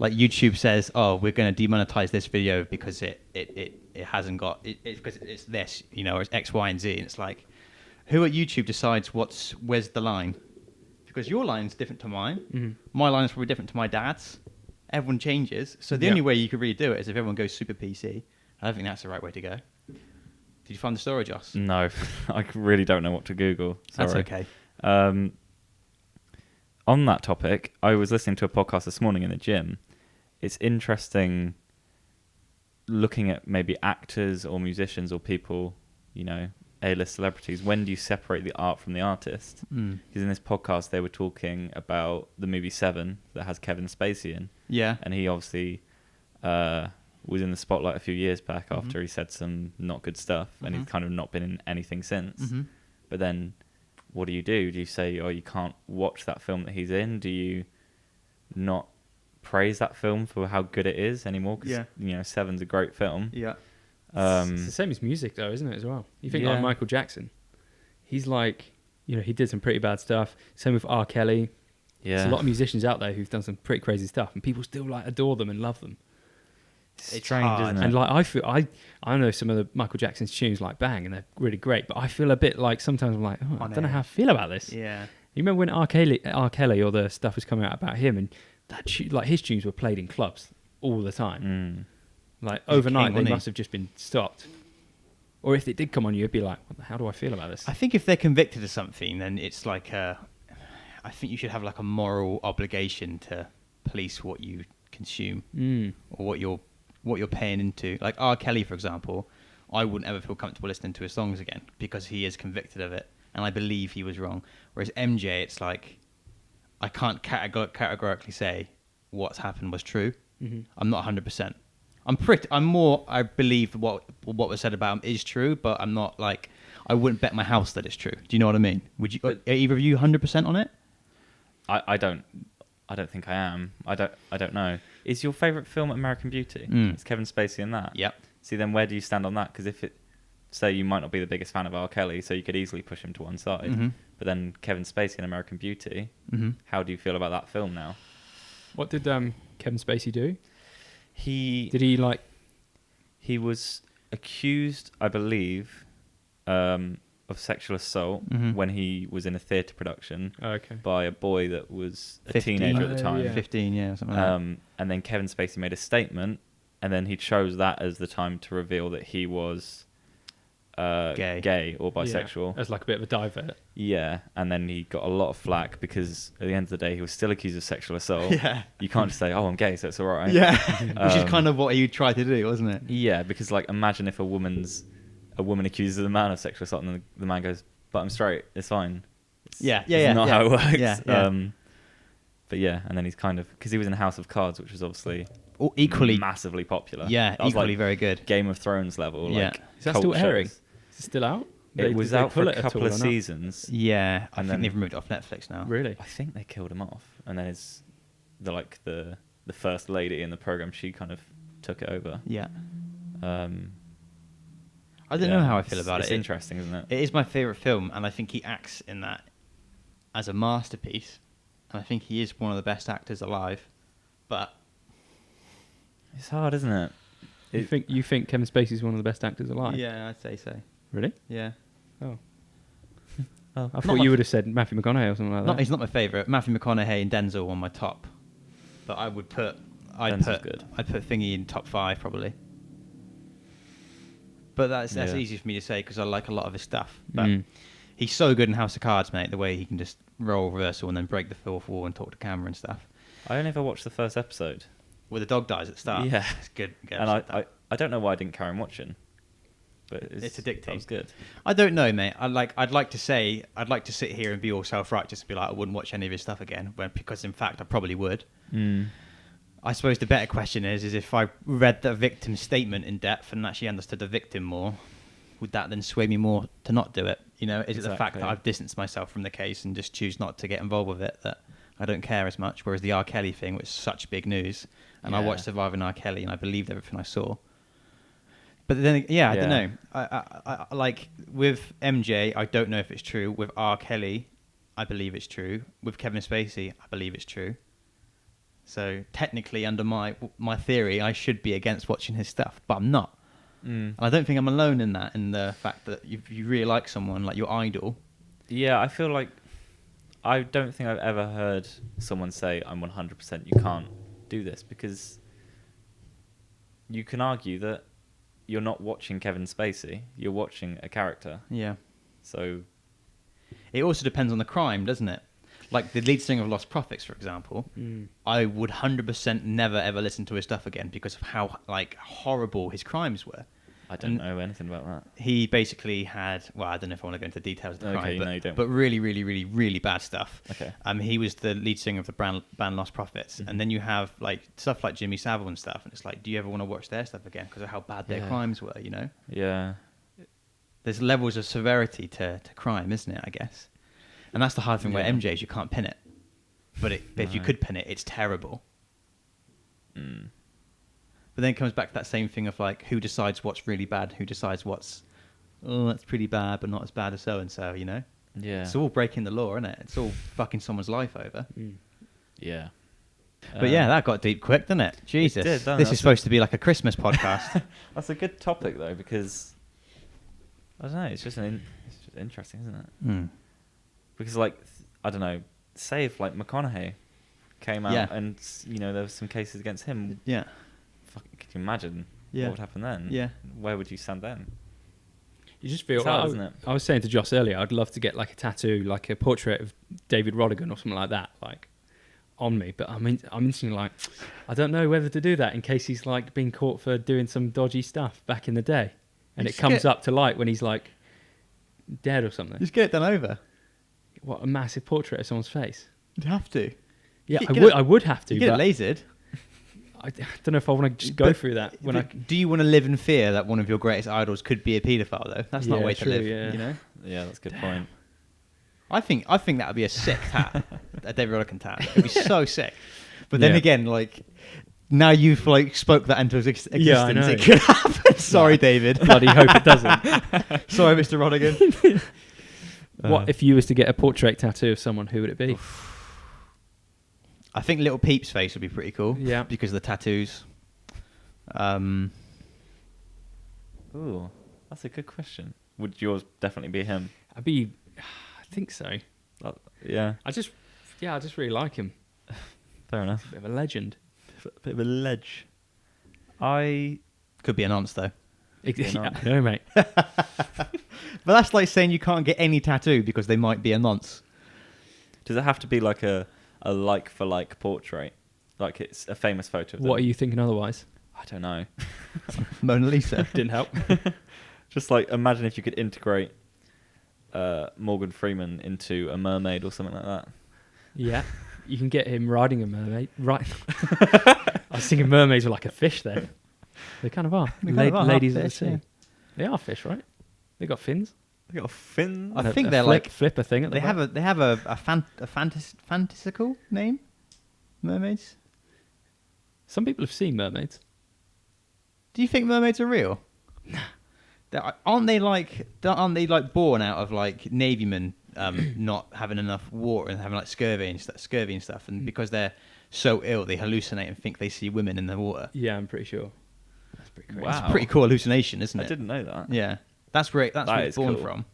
[SPEAKER 4] Like YouTube says, oh, we're going to demonetize this video because it hasn't got it because it's this, or it's X, Y, and Z, and it's like, who at YouTube decides where's the line? Because your line's different to mine.
[SPEAKER 5] Mhm.
[SPEAKER 4] My line is probably different to my dad's. Everyone changes. So the only way you could really do it is if everyone goes super PC. I don't think that's the right way to go. Did you find the story, Joss?
[SPEAKER 2] No, I really don't know what to Google. Sorry.
[SPEAKER 4] That's okay.
[SPEAKER 2] On that topic, I was listening to a podcast this morning in the gym. It's interesting looking at maybe actors or musicians or people, A-list celebrities. When do you separate the art from the artist? Because in this podcast, they were talking about the movie Seven that has Kevin Spacey in.
[SPEAKER 4] Yeah.
[SPEAKER 2] And he obviously was in the spotlight a few years back after he said some not good stuff, and he's kind of not been in anything since. But then what do? Do you say, oh, you can't watch that film that he's in? Do you not praise that film for how good it is anymore? Because, Seven's a great film.
[SPEAKER 4] Yeah.
[SPEAKER 5] It's the same as music, though, isn't it, as well? You think like Michael Jackson. He's like, he did some pretty bad stuff. Same with R. Kelly.
[SPEAKER 2] Yeah.
[SPEAKER 5] There's a lot of musicians out there who've done some pretty crazy stuff, and people still like adore them and love them.
[SPEAKER 2] It's strange, isn't it?
[SPEAKER 5] And like I know some of the Michael Jackson's tunes like bang, and they're really great. But I feel a bit like sometimes I'm like, I don't know how I feel about this.
[SPEAKER 4] Yeah.
[SPEAKER 5] You remember when R. Kelly or the stuff was coming out about him, and like his tunes were played in clubs all the time. Like
[SPEAKER 4] He's
[SPEAKER 5] overnight,
[SPEAKER 4] king,
[SPEAKER 5] they must have just been stopped. Or if it did come on you, it'd be like, how do I feel about this?
[SPEAKER 4] I think if they're convicted of something, then it's like I think you should have like a moral obligation to police what you consume or what you're paying into. Like R. Kelly, for example, I wouldn't ever feel comfortable listening to his songs again because he is convicted of it, and I believe he was wrong. Whereas MJ, it's like I can't categorically say what's happened was true. I'm not 100%. I believe what was said about him is true, but I'm not like, I wouldn't bet my house that it's true. Do you know what I mean? Would you? Are either of you 100% on it?
[SPEAKER 2] I don't think I am. I don't know. Is your favourite film American Beauty? It's Kevin Spacey in that.
[SPEAKER 4] Yep.
[SPEAKER 2] See, then where do you stand on that? Because say you might not be the biggest fan of R. Kelly, so you could easily push him to one side. But then Kevin Spacey in American Beauty, how do you feel about that film now?
[SPEAKER 5] What did Kevin Spacey do?
[SPEAKER 2] He was accused, I believe, of sexual assault when he was in a theatre production by a boy that was a
[SPEAKER 4] 15.
[SPEAKER 2] teenager at the time.
[SPEAKER 5] Yeah.
[SPEAKER 4] 15, yeah, something like that.
[SPEAKER 2] And then Kevin Spacey made a statement, and then he chose that as the time to reveal that he was gay or bisexual.
[SPEAKER 5] As like a bit of a divert.
[SPEAKER 2] Yeah, and then he got a lot of flack because at the end of the day he was still accused of sexual assault.
[SPEAKER 4] Yeah.
[SPEAKER 2] You can't just say, oh, I'm gay, so it's all right.
[SPEAKER 4] Yeah, which is kind of what he tried to do, wasn't it?
[SPEAKER 2] Yeah, because like imagine if a woman accuses a man of sexual assault and the man goes, but I'm straight, it's fine. It's not how it works.
[SPEAKER 4] Yeah.
[SPEAKER 2] But yeah, and then he's kind of, because he was in House of Cards, which was obviously
[SPEAKER 4] Equally
[SPEAKER 2] massively popular.
[SPEAKER 4] Yeah,
[SPEAKER 2] That was
[SPEAKER 4] equally
[SPEAKER 2] like
[SPEAKER 4] very good.
[SPEAKER 2] Game of Thrones level.
[SPEAKER 4] Yeah.
[SPEAKER 2] Like
[SPEAKER 5] Is that still
[SPEAKER 2] cult
[SPEAKER 5] airing?
[SPEAKER 2] shows.
[SPEAKER 5] Is it still out?
[SPEAKER 2] It was
[SPEAKER 5] did they
[SPEAKER 2] out for
[SPEAKER 5] pull
[SPEAKER 2] a
[SPEAKER 5] it at
[SPEAKER 2] couple
[SPEAKER 5] all
[SPEAKER 2] of
[SPEAKER 5] or not?
[SPEAKER 2] seasons.
[SPEAKER 4] Yeah, I
[SPEAKER 2] And
[SPEAKER 4] think
[SPEAKER 2] then-
[SPEAKER 4] they've removed it off Netflix now.
[SPEAKER 5] Really?
[SPEAKER 2] I think they killed him off, and then the first lady in the program, she kind of
[SPEAKER 6] took it over.
[SPEAKER 4] Yeah.
[SPEAKER 6] Um,
[SPEAKER 4] I don't know how I feel about
[SPEAKER 6] it's
[SPEAKER 4] it.
[SPEAKER 6] interesting, isn't it?
[SPEAKER 4] It is my favourite film, and I think he acts in that as a masterpiece. And I think he is one of the best actors alive. But
[SPEAKER 6] It's hard, isn't it?
[SPEAKER 5] You think Kevin Spacey's one of the best actors alive?
[SPEAKER 4] yeah, I'd say so.
[SPEAKER 5] Really?
[SPEAKER 4] Yeah.
[SPEAKER 5] Oh.
[SPEAKER 6] Oh,
[SPEAKER 5] I thought you would have said Matthew McConaughey or something like that.
[SPEAKER 4] He's not my favourite. Matthew McConaughey and Denzel on my top. But I would put
[SPEAKER 6] Denzel's good.
[SPEAKER 4] I'd put Thingy in top 5 probably. But that's
[SPEAKER 6] Yeah.
[SPEAKER 4] easy for me to say because I like a lot of his stuff. But
[SPEAKER 5] Mm.
[SPEAKER 4] he's so good in House of Cards, mate. The way he can just roll reversal and then break the fourth wall and talk to camera and stuff.
[SPEAKER 6] I only ever watched the first episode.
[SPEAKER 4] Where the dog dies at the start.
[SPEAKER 6] Yeah.
[SPEAKER 4] It's good.
[SPEAKER 6] And I don't know why I didn't carry on watching. But
[SPEAKER 4] It's addicting.
[SPEAKER 6] That was good.
[SPEAKER 4] I don't know, mate. I'd like to sit here and be all self-righteous and be like, I wouldn't watch any of his stuff again, because in fact I probably would. I suppose the better question is if I read the victim's statement in depth and actually understood the victim more, would that then sway me more to not do it? You know, is it the fact
[SPEAKER 6] Exactly.
[SPEAKER 4] that I've distanced myself from the case and just choose not to get involved with it that I don't care as much? Whereas the R. Kelly thing was such big news, and I
[SPEAKER 6] Yeah.
[SPEAKER 4] watched Surviving R. Kelly and I believed everything I saw. But then, yeah, I don't
[SPEAKER 6] Yeah.
[SPEAKER 4] know. I like with MJ, I don't know if it's true. With R. Kelly, I believe it's true. With Kevin Spacey, I believe it's true. So technically, under my theory, I should be against watching his stuff, but I'm not. And I don't think I'm alone in that. In the fact that if you really like someone, like your idol,
[SPEAKER 6] Yeah, I feel like I don't think I've ever heard someone say, I'm 100% you can't do this, because you can argue that you're not watching Kevin Spacey, you're watching a character.
[SPEAKER 4] yeah.
[SPEAKER 6] So,
[SPEAKER 4] It also depends on the crime, doesn't it? Like the lead singer of Lost Prophets, for example, I would 100% never ever listen to his stuff again because of how horrible his crimes were.
[SPEAKER 6] I don't know anything about that.
[SPEAKER 4] He basically had, well, I don't know if I want to go into details of the
[SPEAKER 6] Okay,
[SPEAKER 4] crime, but,
[SPEAKER 6] no, you don't.
[SPEAKER 4] but really, really, really, really bad stuff.
[SPEAKER 6] Okay.
[SPEAKER 4] He was the lead singer of the band Lost Prophets, and then you have stuff like Jimmy Savile and stuff, and it's like, do you ever want to watch their stuff again because of how bad their
[SPEAKER 6] Yeah.
[SPEAKER 4] crimes were? You know,
[SPEAKER 6] Yeah.
[SPEAKER 4] there's levels of severity to crime, isn't it? I guess, and that's the hard thing where
[SPEAKER 6] Yeah.
[SPEAKER 4] MJ's you can't pin it, but if you
[SPEAKER 6] No.
[SPEAKER 4] could pin it, it's terrible. But then it comes back to that same thing of like, who decides what's really bad, who decides what's, oh, that's pretty bad, but not as bad as so and so. You know.
[SPEAKER 6] Yeah.
[SPEAKER 4] It's all breaking the law, isn't it? It's all fucking someone's life over.
[SPEAKER 6] Yeah.
[SPEAKER 4] But yeah, that got deep quick, didn't it? Jesus.
[SPEAKER 6] did, didn't
[SPEAKER 4] This
[SPEAKER 6] it?
[SPEAKER 4] is supposed to be like a Christmas podcast.
[SPEAKER 6] That's a good topic, though, because, I don't know, it's just interesting, isn't it?
[SPEAKER 4] Mm.
[SPEAKER 6] Because, I don't know, say if, McConaughey came out
[SPEAKER 4] Yeah.
[SPEAKER 6] and, there was some cases against him,
[SPEAKER 4] Yeah.
[SPEAKER 6] could you imagine
[SPEAKER 4] Yeah.
[SPEAKER 6] what would happen then?
[SPEAKER 4] Yeah.
[SPEAKER 6] Where would you stand then?
[SPEAKER 5] You just feel
[SPEAKER 6] It's hard, isn't it?
[SPEAKER 5] I was saying to Joss earlier, I'd love to get like a tattoo, like a portrait of David Rodigan or something like that, on me. But I'm instantly like, I don't know whether to do that in case he's been caught for doing some dodgy stuff back in the day, and
[SPEAKER 4] You
[SPEAKER 5] it
[SPEAKER 4] just
[SPEAKER 5] comes
[SPEAKER 4] get-
[SPEAKER 5] up to light when he's dead or something.
[SPEAKER 4] Just get it done over.
[SPEAKER 5] What a massive portrait of someone's face.
[SPEAKER 4] You'd have to.
[SPEAKER 5] Yeah,
[SPEAKER 4] Get
[SPEAKER 5] I
[SPEAKER 4] it-
[SPEAKER 5] would. I would have to.
[SPEAKER 4] You get it
[SPEAKER 5] But
[SPEAKER 4] lasered.
[SPEAKER 5] I don't know if I want to just go
[SPEAKER 4] But-
[SPEAKER 5] through that when
[SPEAKER 4] but do you want to live in fear that one of your greatest idols could be a paedophile, though? That's not a
[SPEAKER 5] Yeah,
[SPEAKER 4] way
[SPEAKER 5] true,
[SPEAKER 4] to live,
[SPEAKER 5] yeah.
[SPEAKER 4] you know?
[SPEAKER 6] Yeah, that's a good point.
[SPEAKER 4] I think that would be a sick tat, a David Rodigan tat. It would be so sick. But then
[SPEAKER 5] Yeah.
[SPEAKER 4] again, now you've spoke that into existence.
[SPEAKER 5] Yeah, I know.
[SPEAKER 4] It could happen. Sorry, David.
[SPEAKER 5] bloody hope it doesn't.
[SPEAKER 4] Sorry, Mr. Rodigan.
[SPEAKER 5] What if you was to get a portrait tattoo of someone? Who would it be?
[SPEAKER 4] I think Little Peep's face would be pretty cool.
[SPEAKER 5] Yeah.
[SPEAKER 4] Because of the tattoos.
[SPEAKER 6] Ooh, that's a good question. Would yours definitely be him?
[SPEAKER 5] I think so.
[SPEAKER 6] Yeah,
[SPEAKER 5] I just really like him.
[SPEAKER 6] fair enough.
[SPEAKER 5] Bit of a legend.
[SPEAKER 6] Bit of a ledge. I
[SPEAKER 4] Could be a nonce, though.
[SPEAKER 5] Yeah, no, mate.
[SPEAKER 4] But that's like saying you can't get any tattoo because they might be a nonce.
[SPEAKER 6] Does it have to be like a like for like portrait? Like it's a famous photo of them?
[SPEAKER 5] What are you thinking otherwise?
[SPEAKER 6] I don't know.
[SPEAKER 4] Mona Lisa.
[SPEAKER 5] Didn't help.
[SPEAKER 6] Just imagine if you could integrate Morgan Freeman into a mermaid or something like that.
[SPEAKER 5] Yeah, you can get him riding a mermaid. Right. I was thinking mermaids were like a fish then. They kind of are.
[SPEAKER 4] They kind of are,
[SPEAKER 5] Ladies
[SPEAKER 4] half
[SPEAKER 5] of the
[SPEAKER 4] fish,
[SPEAKER 5] sea.
[SPEAKER 4] yeah.
[SPEAKER 5] They are fish, right? They got fins.
[SPEAKER 6] They got a fin.
[SPEAKER 4] I
[SPEAKER 5] And
[SPEAKER 4] think
[SPEAKER 5] a
[SPEAKER 4] they're
[SPEAKER 5] flipper thing at the
[SPEAKER 4] they
[SPEAKER 5] back.
[SPEAKER 4] have a fantasical name. Mermaids.
[SPEAKER 5] Some people have seen mermaids.
[SPEAKER 4] Do you think mermaids are real? Aren't they like born out of like navymen not having enough water and having like scurvy and stuff, and because they're so ill they hallucinate and think they see women in the water.
[SPEAKER 5] Yeah, I'm pretty sure. That's pretty crazy.
[SPEAKER 2] Wow.
[SPEAKER 4] It's a pretty cool hallucination, isn't it?
[SPEAKER 2] I didn't know that.
[SPEAKER 4] Yeah, that's where
[SPEAKER 2] That
[SPEAKER 4] it's
[SPEAKER 2] is
[SPEAKER 4] born
[SPEAKER 2] cool.
[SPEAKER 4] from.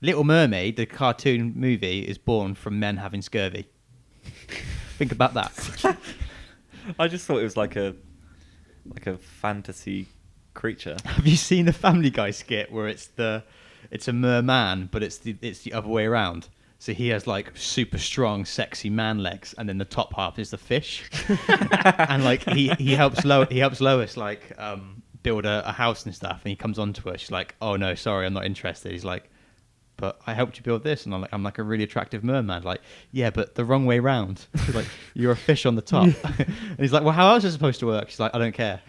[SPEAKER 4] Little Mermaid, the cartoon movie, is born from men having scurvy. Think about that.
[SPEAKER 2] I just thought it was like a fantasy creature.
[SPEAKER 4] Have you seen the Family Guy skit where it's a merman, but it's the other way around? So he has like super strong, sexy man legs, and then the top half is the fish. And like he helps Lois like build a house and stuff, and he comes on to her. She's like, "Oh no, sorry, I'm not interested." He's like, "But I helped you build this," and I'm like a really attractive merman. Like, yeah, but the wrong way round. She's like, "You're a fish on the top." And he's like, "Well, how else is it supposed to work?" She's like, "I don't care."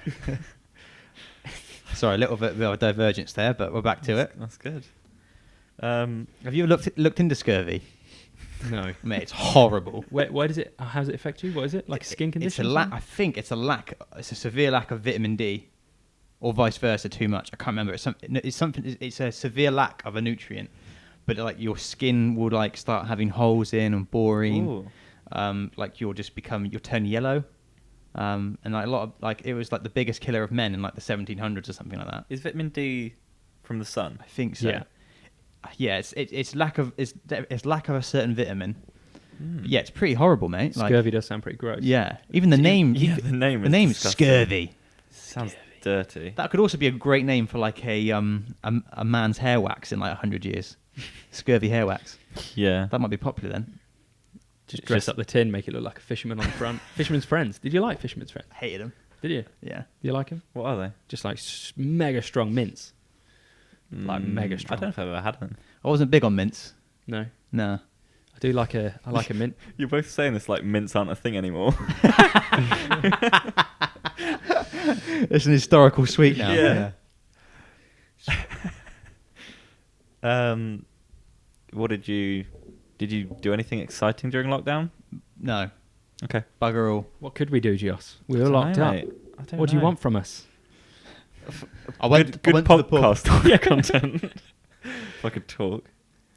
[SPEAKER 4] Sorry, a little bit of a divergence there, but we're back to it.
[SPEAKER 2] That's good.
[SPEAKER 4] Have you looked into scurvy?
[SPEAKER 5] No.
[SPEAKER 4] Mate, it's horrible.
[SPEAKER 5] Where does it? How does it affect you? What is it? Like a skin condition?
[SPEAKER 4] I think it's a severe lack of vitamin D, or vice versa, too much. I can't remember. It's a severe lack of a nutrient, but like your skin will like start having holes in and boring.
[SPEAKER 2] Ooh.
[SPEAKER 4] Like you'll turn yellow. And like a lot of like it was like the biggest killer of men in like the 1700s or something like that.
[SPEAKER 2] Is vitamin D from the sun?
[SPEAKER 4] I think so.
[SPEAKER 5] Yeah.
[SPEAKER 4] Yeah, it's lack of a certain vitamin. Yeah, it's pretty horrible, mate. Like,
[SPEAKER 5] Scurvy does sound pretty gross.
[SPEAKER 4] yeah, even the name.
[SPEAKER 2] Yeah, the name.
[SPEAKER 4] The
[SPEAKER 2] is
[SPEAKER 4] name is
[SPEAKER 2] disgusting.
[SPEAKER 4] scurvy.
[SPEAKER 2] Sounds dirty.
[SPEAKER 4] That could also be a great name for like a man's hair wax in like 100 years. Scurvy hair wax.
[SPEAKER 2] Yeah.
[SPEAKER 4] That might be popular then.
[SPEAKER 5] Just dress up the tin, make it look like a fisherman on the front. Fisherman's Friends. Did you like Fisherman's Friends?
[SPEAKER 4] Hated them.
[SPEAKER 5] Did you?
[SPEAKER 4] Yeah.
[SPEAKER 5] Do you like him?
[SPEAKER 2] What are they?
[SPEAKER 5] Just like mega strong mints. Like mega
[SPEAKER 2] I
[SPEAKER 5] strong.
[SPEAKER 2] don't know if I've ever had them.
[SPEAKER 4] I wasn't big on mints.
[SPEAKER 5] No.
[SPEAKER 4] No.
[SPEAKER 5] I like a mint.
[SPEAKER 2] You're both saying this like mints aren't a thing anymore.
[SPEAKER 4] It's an historical sweet now.
[SPEAKER 2] Yeah. What did you do anything exciting during lockdown?
[SPEAKER 4] No.
[SPEAKER 2] Okay.
[SPEAKER 4] Bugger all.
[SPEAKER 5] What could we do, Joss? We were locked up. What do you want from us?
[SPEAKER 4] I went
[SPEAKER 2] Good
[SPEAKER 4] to the pub.
[SPEAKER 2] podcast yeah, content. If I could talk.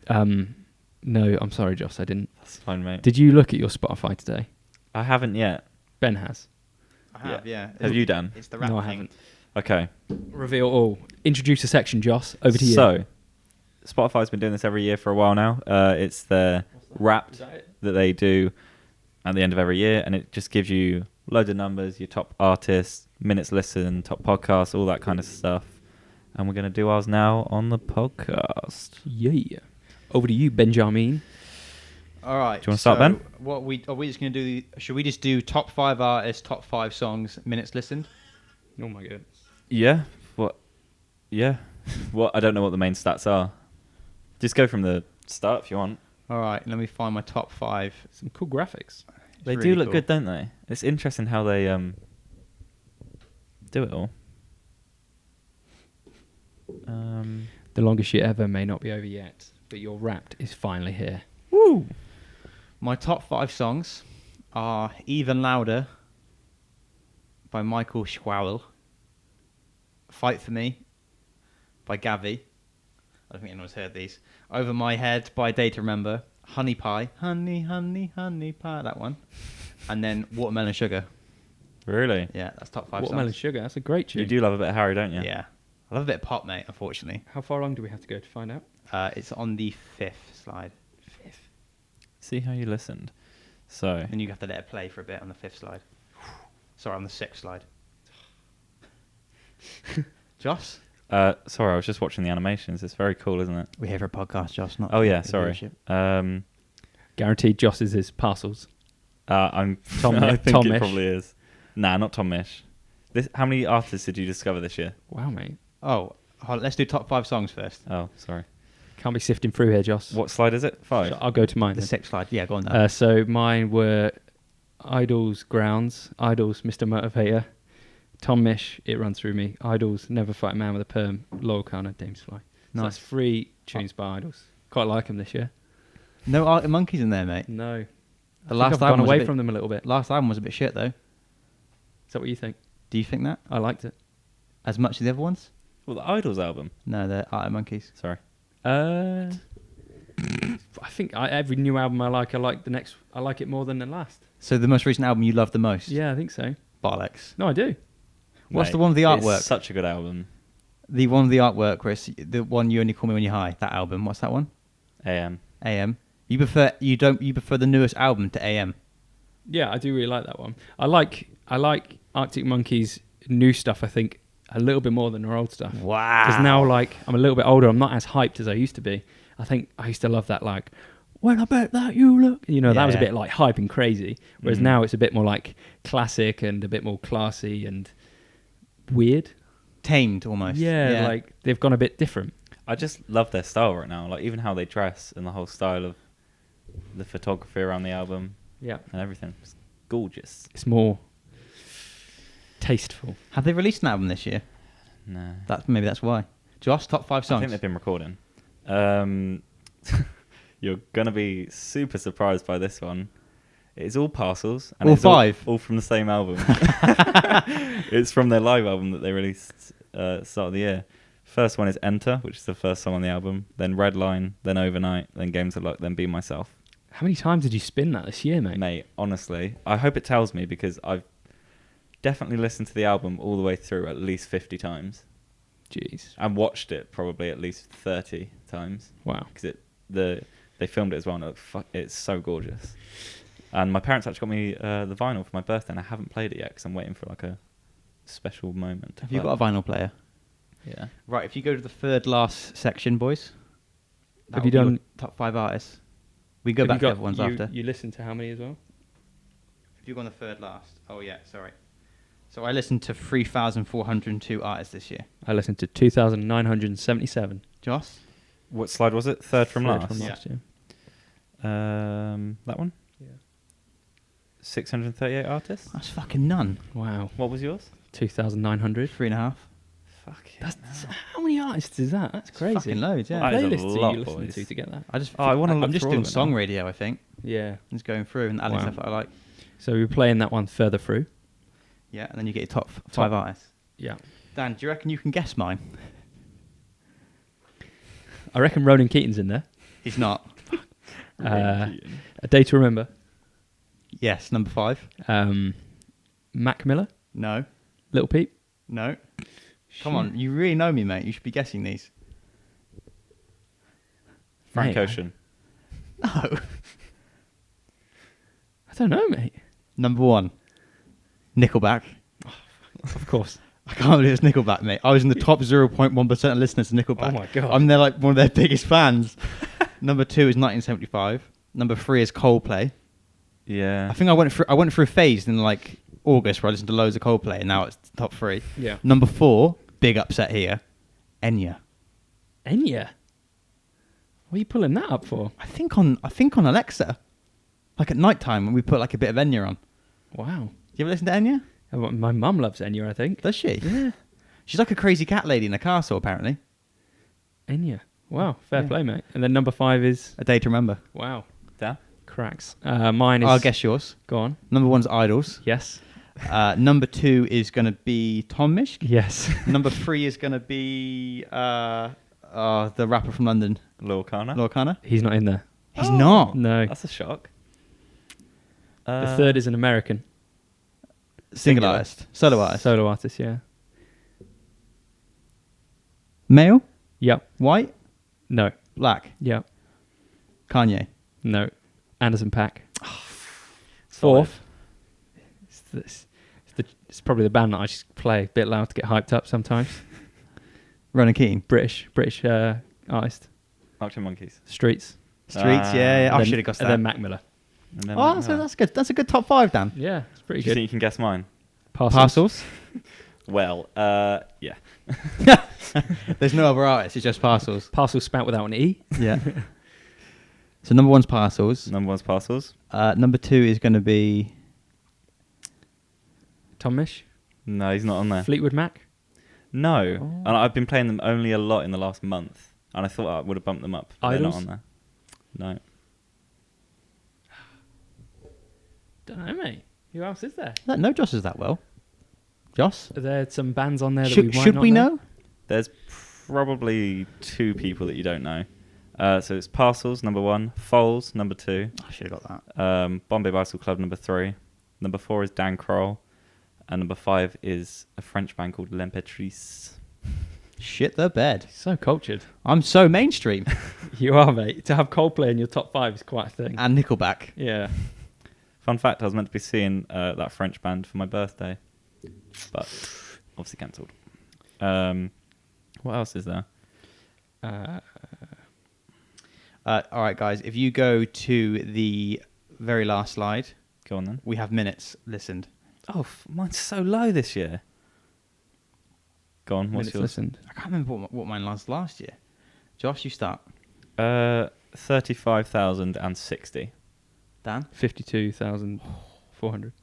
[SPEAKER 5] No, I'm sorry, Joss. I didn't.
[SPEAKER 2] That's fine, mate.
[SPEAKER 5] Did you look at your Spotify today?
[SPEAKER 2] I haven't yet.
[SPEAKER 5] Ben has.
[SPEAKER 4] I have, yeah.
[SPEAKER 2] Have you, Dan?
[SPEAKER 4] It's the rap
[SPEAKER 5] No, I
[SPEAKER 4] thing.
[SPEAKER 5] haven't.
[SPEAKER 2] Okay.
[SPEAKER 5] Reveal all. Introduce a section, Joss. Over to you.
[SPEAKER 2] So, Spotify's been doing this every year for a while now. It's their Wrapped that they do at the end of every year, and it just gives you loads of numbers, your top artists, minutes listened, top podcasts, all that kind of stuff. And we're going to do ours now on the podcast.
[SPEAKER 5] Yeah. Over to you, Benjamin.
[SPEAKER 4] All right.
[SPEAKER 2] Do you wanna start, Ben?
[SPEAKER 4] What are we just going to do? Should we just do top 5 artists, top 5 songs, minutes listened?
[SPEAKER 5] Oh my god.
[SPEAKER 2] Yeah. What? Yeah. What? I don't know what the main stats are. Just go from the start if you want.
[SPEAKER 4] All right. Let me find my top 5.
[SPEAKER 5] Some cool graphics.
[SPEAKER 2] They
[SPEAKER 4] really
[SPEAKER 2] do look
[SPEAKER 4] cool.
[SPEAKER 2] good, don't they? It's interesting how they do it all.
[SPEAKER 5] The longest year ever may not be over yet, but your Wrapped is finally here.
[SPEAKER 2] Woo!
[SPEAKER 4] My top 5 songs are Even Louder by Michael Schwowell, Fight For Me by Gavi. I don't think anyone's heard these. Over My Head by Day to Remember. Honey Pie. Honey, honey, honey pie. That one. And then Watermelon Sugar.
[SPEAKER 2] Really?
[SPEAKER 4] Yeah, that's top 5
[SPEAKER 5] Watermelon
[SPEAKER 4] songs.
[SPEAKER 5] Sugar, that's a great tune.
[SPEAKER 2] You do love a bit of Harry, don't you?
[SPEAKER 4] Yeah. I love a bit of pop, mate, unfortunately.
[SPEAKER 5] How far along do we have to go to find out?
[SPEAKER 4] It's on the 5th slide.
[SPEAKER 2] See how you listened. So,
[SPEAKER 4] And you have to let it play for a bit on the 5th slide. Sorry, on the 6th slide. Joss?
[SPEAKER 2] sorry, I was just watching the animations. It's very cool, isn't it?
[SPEAKER 4] We're here for a podcast, Joss, not
[SPEAKER 2] Oh yeah,
[SPEAKER 4] for
[SPEAKER 2] sorry.
[SPEAKER 4] viewership.
[SPEAKER 5] Guaranteed Joss is his parcels.
[SPEAKER 2] I'm
[SPEAKER 5] Tom
[SPEAKER 2] I
[SPEAKER 5] Mi-
[SPEAKER 2] think
[SPEAKER 5] Tom
[SPEAKER 2] it
[SPEAKER 5] Mish.
[SPEAKER 2] probably is. Nah, not Tom Mish. How many artists did you discover this year?
[SPEAKER 5] Wow, mate.
[SPEAKER 4] Oh, let's do top 5 songs first.
[SPEAKER 2] Oh, sorry.
[SPEAKER 5] Can't be sifting through here, Joss.
[SPEAKER 2] What slide is it? 5.
[SPEAKER 5] I'll go to mine.
[SPEAKER 4] The
[SPEAKER 5] then.
[SPEAKER 4] 6th slide. Yeah, go on then.
[SPEAKER 5] So mine were Idols Grounds, Idols Mr. Motivator, Tom Mish, It Runs Through Me, Idols Never Fight a Man with a Perm, Loyal Kana, Dame's Fly. So
[SPEAKER 4] Nice.
[SPEAKER 5] that's 3 tunes by Idols. Quite like them this year.
[SPEAKER 4] No Arctic Monkeys in there, mate.
[SPEAKER 5] No.
[SPEAKER 4] The
[SPEAKER 5] I
[SPEAKER 4] last
[SPEAKER 5] think I've
[SPEAKER 4] album
[SPEAKER 5] gone
[SPEAKER 4] was a
[SPEAKER 5] away
[SPEAKER 4] bit-
[SPEAKER 5] from them a little bit.
[SPEAKER 4] Last album was a bit shit, though.
[SPEAKER 5] Is that what you think?
[SPEAKER 4] Do you think that?
[SPEAKER 5] I liked it.
[SPEAKER 4] as much as the other ones?
[SPEAKER 6] Well, the Idols album.
[SPEAKER 4] No, the Art of Monkeys.
[SPEAKER 6] Sorry.
[SPEAKER 5] I think every new album I like it more than the last.
[SPEAKER 4] So the most recent album you love the most?
[SPEAKER 5] Yeah, I think so.
[SPEAKER 4] Bollocks.
[SPEAKER 5] No, I do.
[SPEAKER 4] What's
[SPEAKER 6] Mate,
[SPEAKER 4] the one with the artwork?
[SPEAKER 6] It's such a good album.
[SPEAKER 4] The one with the artwork, where it's the one You Only Call Me When You're High. That album. What's that one?
[SPEAKER 6] AM.
[SPEAKER 4] AM. You prefer the newest album to AM?
[SPEAKER 5] Yeah, I do really like that one. I like Arctic Monkeys' new stuff, I think, a little bit more than their old stuff.
[SPEAKER 4] Wow.
[SPEAKER 5] Because now, like, I'm a little bit older, I'm not as hyped as I used to be. I think I used to love that, like, when I bet that you look... You know, that was a
[SPEAKER 4] Yeah.
[SPEAKER 5] bit, like, hype and crazy. Whereas now it's a bit more, like, classic and a bit more classy and weird.
[SPEAKER 4] Tamed almost.
[SPEAKER 5] Yeah, like, they've gone a bit different.
[SPEAKER 6] I just love their style right now. Like, even how they dress and the whole style of the photography around the album
[SPEAKER 5] Yeah.
[SPEAKER 6] and everything. It's gorgeous.
[SPEAKER 5] It's more tasteful.
[SPEAKER 4] Have they released an album this year?
[SPEAKER 6] No.
[SPEAKER 4] Maybe that's why. Josh, top 5
[SPEAKER 6] I
[SPEAKER 4] songs.
[SPEAKER 6] think they've been recording. You're going to be super surprised by this one. It's all Parcels.
[SPEAKER 4] All
[SPEAKER 6] it's
[SPEAKER 4] 5?
[SPEAKER 6] All from the same album. It's from their live album that they released start of the year. First one is Enter, which is the first song on the album. Then Redline, then Overnight, then Games of Luck, then Be Myself.
[SPEAKER 5] How many times did you spin that this year, mate?
[SPEAKER 6] Mate, honestly, I hope it tells me because I've definitely listened to the album all the way through at least 50 times.
[SPEAKER 5] Jeez.
[SPEAKER 6] And watched it probably at least 30 times.
[SPEAKER 5] Wow.
[SPEAKER 6] Because they filmed it as well, and it's so gorgeous. And my parents actually got me the vinyl for my birthday, and I haven't played it yet because I'm waiting for like a special moment. to
[SPEAKER 4] Have you
[SPEAKER 6] play
[SPEAKER 4] got a vinyl player?
[SPEAKER 6] it. Yeah.
[SPEAKER 4] Right, if you go to the third last section, boys.
[SPEAKER 5] Have you done
[SPEAKER 4] top 5 artists? We go back to the other ones after.
[SPEAKER 5] You listened to how many as well?
[SPEAKER 4] If you go on the third last. Oh, yeah, sorry. So I listened to 3,402 artists this year.
[SPEAKER 5] I listened to 2,977.
[SPEAKER 4] Josh?
[SPEAKER 6] What slide was it? Third from last?
[SPEAKER 5] From
[SPEAKER 4] Yeah.
[SPEAKER 5] last year.
[SPEAKER 6] That one?
[SPEAKER 5] Yeah.
[SPEAKER 6] 638 artists?
[SPEAKER 4] That's fucking none.
[SPEAKER 5] Wow.
[SPEAKER 6] What was yours?
[SPEAKER 5] 2,900.
[SPEAKER 4] 3.5.
[SPEAKER 6] Fuck
[SPEAKER 5] How many artists is that? That's crazy.
[SPEAKER 4] Fucking loads, yeah.
[SPEAKER 6] That is a
[SPEAKER 5] Playlists
[SPEAKER 6] lot,
[SPEAKER 5] are you listening
[SPEAKER 6] boys.
[SPEAKER 5] to get that?
[SPEAKER 4] I just.
[SPEAKER 6] Oh, I wanna
[SPEAKER 4] I'm
[SPEAKER 6] look
[SPEAKER 4] just
[SPEAKER 6] through
[SPEAKER 4] doing
[SPEAKER 6] all of it
[SPEAKER 4] song
[SPEAKER 6] now.
[SPEAKER 4] radio, I think.
[SPEAKER 5] Yeah.
[SPEAKER 4] Just going through and adding
[SPEAKER 5] Wow.
[SPEAKER 4] stuff that I like.
[SPEAKER 5] So we're playing that one further through.
[SPEAKER 4] Yeah, and then you get your top 5 artists.
[SPEAKER 5] Yeah.
[SPEAKER 4] Dan, do you reckon you can guess mine?
[SPEAKER 5] I reckon Ronan Keating's in there.
[SPEAKER 4] He's not.
[SPEAKER 5] A Day to Remember.
[SPEAKER 4] Yes, number 5.
[SPEAKER 5] Mac Miller.
[SPEAKER 4] No.
[SPEAKER 5] Little Peep.
[SPEAKER 4] No. Come on, you really know me, mate. You should be guessing these.
[SPEAKER 6] Frank
[SPEAKER 5] Mate,
[SPEAKER 6] Ocean.
[SPEAKER 4] No.
[SPEAKER 5] I don't know, mate.
[SPEAKER 4] Number 1. Nickelback.
[SPEAKER 5] Of course.
[SPEAKER 4] I can't believe it's Nickelback, mate. I was in the top 0.1% of listeners to Nickelback.
[SPEAKER 5] Oh my God.
[SPEAKER 4] I'm their, like, one of their biggest fans. Number 2 is 1975. Number 3 is Coldplay.
[SPEAKER 6] Yeah.
[SPEAKER 4] I think I went through a phase in like August where I listened to loads of Coldplay, and now it's top 3.
[SPEAKER 5] Yeah.
[SPEAKER 4] Number 4, big upset here, Enya.
[SPEAKER 5] Enya. What are you pulling that up for?
[SPEAKER 4] I think on Alexa, like at night time when we put like a bit of Enya on.
[SPEAKER 5] Wow.
[SPEAKER 4] You ever listen to Enya?
[SPEAKER 5] My mum loves Enya, I think.
[SPEAKER 4] Does she?
[SPEAKER 5] Yeah.
[SPEAKER 4] She's like a crazy cat lady in a castle, apparently.
[SPEAKER 5] Enya. Wow. Fair
[SPEAKER 4] Yeah.
[SPEAKER 5] play, mate. And then number 5 is...
[SPEAKER 4] A Day to Remember.
[SPEAKER 5] Wow.
[SPEAKER 6] Dan?
[SPEAKER 5] Cracks. Mine is...
[SPEAKER 4] I'll guess yours.
[SPEAKER 5] Go on.
[SPEAKER 4] Number 1's Idols.
[SPEAKER 5] Yes.
[SPEAKER 4] Number 2 is going to be Tom Mishk.
[SPEAKER 5] Yes.
[SPEAKER 4] Number 3 is going to be the rapper from London,
[SPEAKER 6] Lil Kana?
[SPEAKER 4] Lorcana.
[SPEAKER 5] He's not in there.
[SPEAKER 4] He's not.
[SPEAKER 5] No.
[SPEAKER 6] That's a shock.
[SPEAKER 5] The third is an American.
[SPEAKER 4] Single artist. Solo artist.
[SPEAKER 5] Solo artist, yeah.
[SPEAKER 4] Male?
[SPEAKER 5] Yep.
[SPEAKER 4] White?
[SPEAKER 5] No.
[SPEAKER 4] Black?
[SPEAKER 5] Yep.
[SPEAKER 4] Kanye?
[SPEAKER 5] No. Anderson .Paak.
[SPEAKER 6] Solid.
[SPEAKER 5] Fourth. It's probably the band that I just play a bit loud to get hyped up sometimes.
[SPEAKER 4] Ronan Keating?
[SPEAKER 5] British artist.
[SPEAKER 6] Arctic Monkeys.
[SPEAKER 5] Streets.
[SPEAKER 4] Streets? Yeah. I
[SPEAKER 5] Then-
[SPEAKER 4] should have guessed
[SPEAKER 5] And
[SPEAKER 4] that.
[SPEAKER 5] then Mac Miller.
[SPEAKER 6] And then
[SPEAKER 4] Oh,
[SPEAKER 6] Mac
[SPEAKER 4] that's
[SPEAKER 6] Miller.
[SPEAKER 4] good. That's a good top 5, Dan.
[SPEAKER 5] Yeah, it's pretty
[SPEAKER 6] Do you
[SPEAKER 5] good.
[SPEAKER 6] think you can guess mine?
[SPEAKER 4] Parcels?
[SPEAKER 6] Well, yeah.
[SPEAKER 4] There's no other artists. It's just Parcels.
[SPEAKER 5] Parcels spout without an E.
[SPEAKER 4] Yeah. So number 1's Parcels.
[SPEAKER 6] Number 1's Parcels.
[SPEAKER 4] Number 2 is going to be...
[SPEAKER 5] Tom Mish.
[SPEAKER 6] No, he's not on there.
[SPEAKER 5] Fleetwood Mac.
[SPEAKER 6] No.
[SPEAKER 5] Oh.
[SPEAKER 6] And I've been playing them only a lot in the last month. And I thought I would have bumped them up. But they're not
[SPEAKER 5] Idols?
[SPEAKER 6] on there. No.
[SPEAKER 5] Don't know, mate. Who else is there?
[SPEAKER 4] No, Josh is that well. Joss?
[SPEAKER 5] Are there some bands on there that we might
[SPEAKER 4] Should
[SPEAKER 5] not
[SPEAKER 4] we know?
[SPEAKER 6] There's probably 2 people that you don't know. So it's Parcels, number 1. Foals, number 2.
[SPEAKER 4] I should have got that.
[SPEAKER 6] Bombay Bicycle Club, number 3. Number 4 is Dan Kroll. And number 5 is a French band called L'Empétrice.
[SPEAKER 4] Shit the bed.
[SPEAKER 5] So cultured.
[SPEAKER 4] I'm so mainstream.
[SPEAKER 5] You are, mate. To have Coldplay in your top 5 is quite a thing.
[SPEAKER 4] And Nickelback.
[SPEAKER 5] Yeah.
[SPEAKER 6] Fun fact, I was meant to be seeing that French band for my birthday. But obviously cancelled. What else is there?
[SPEAKER 4] All right, guys. If you go to the very last slide,
[SPEAKER 6] Go on then.
[SPEAKER 4] we have minutes listened.
[SPEAKER 6] Oh, mine's so low this year. Go on, what's
[SPEAKER 5] Minutes
[SPEAKER 6] yours?
[SPEAKER 5] listened.
[SPEAKER 4] I can't remember what mine was last year. Josh, you start.
[SPEAKER 6] 35,060.
[SPEAKER 4] Dan?
[SPEAKER 5] 52,400.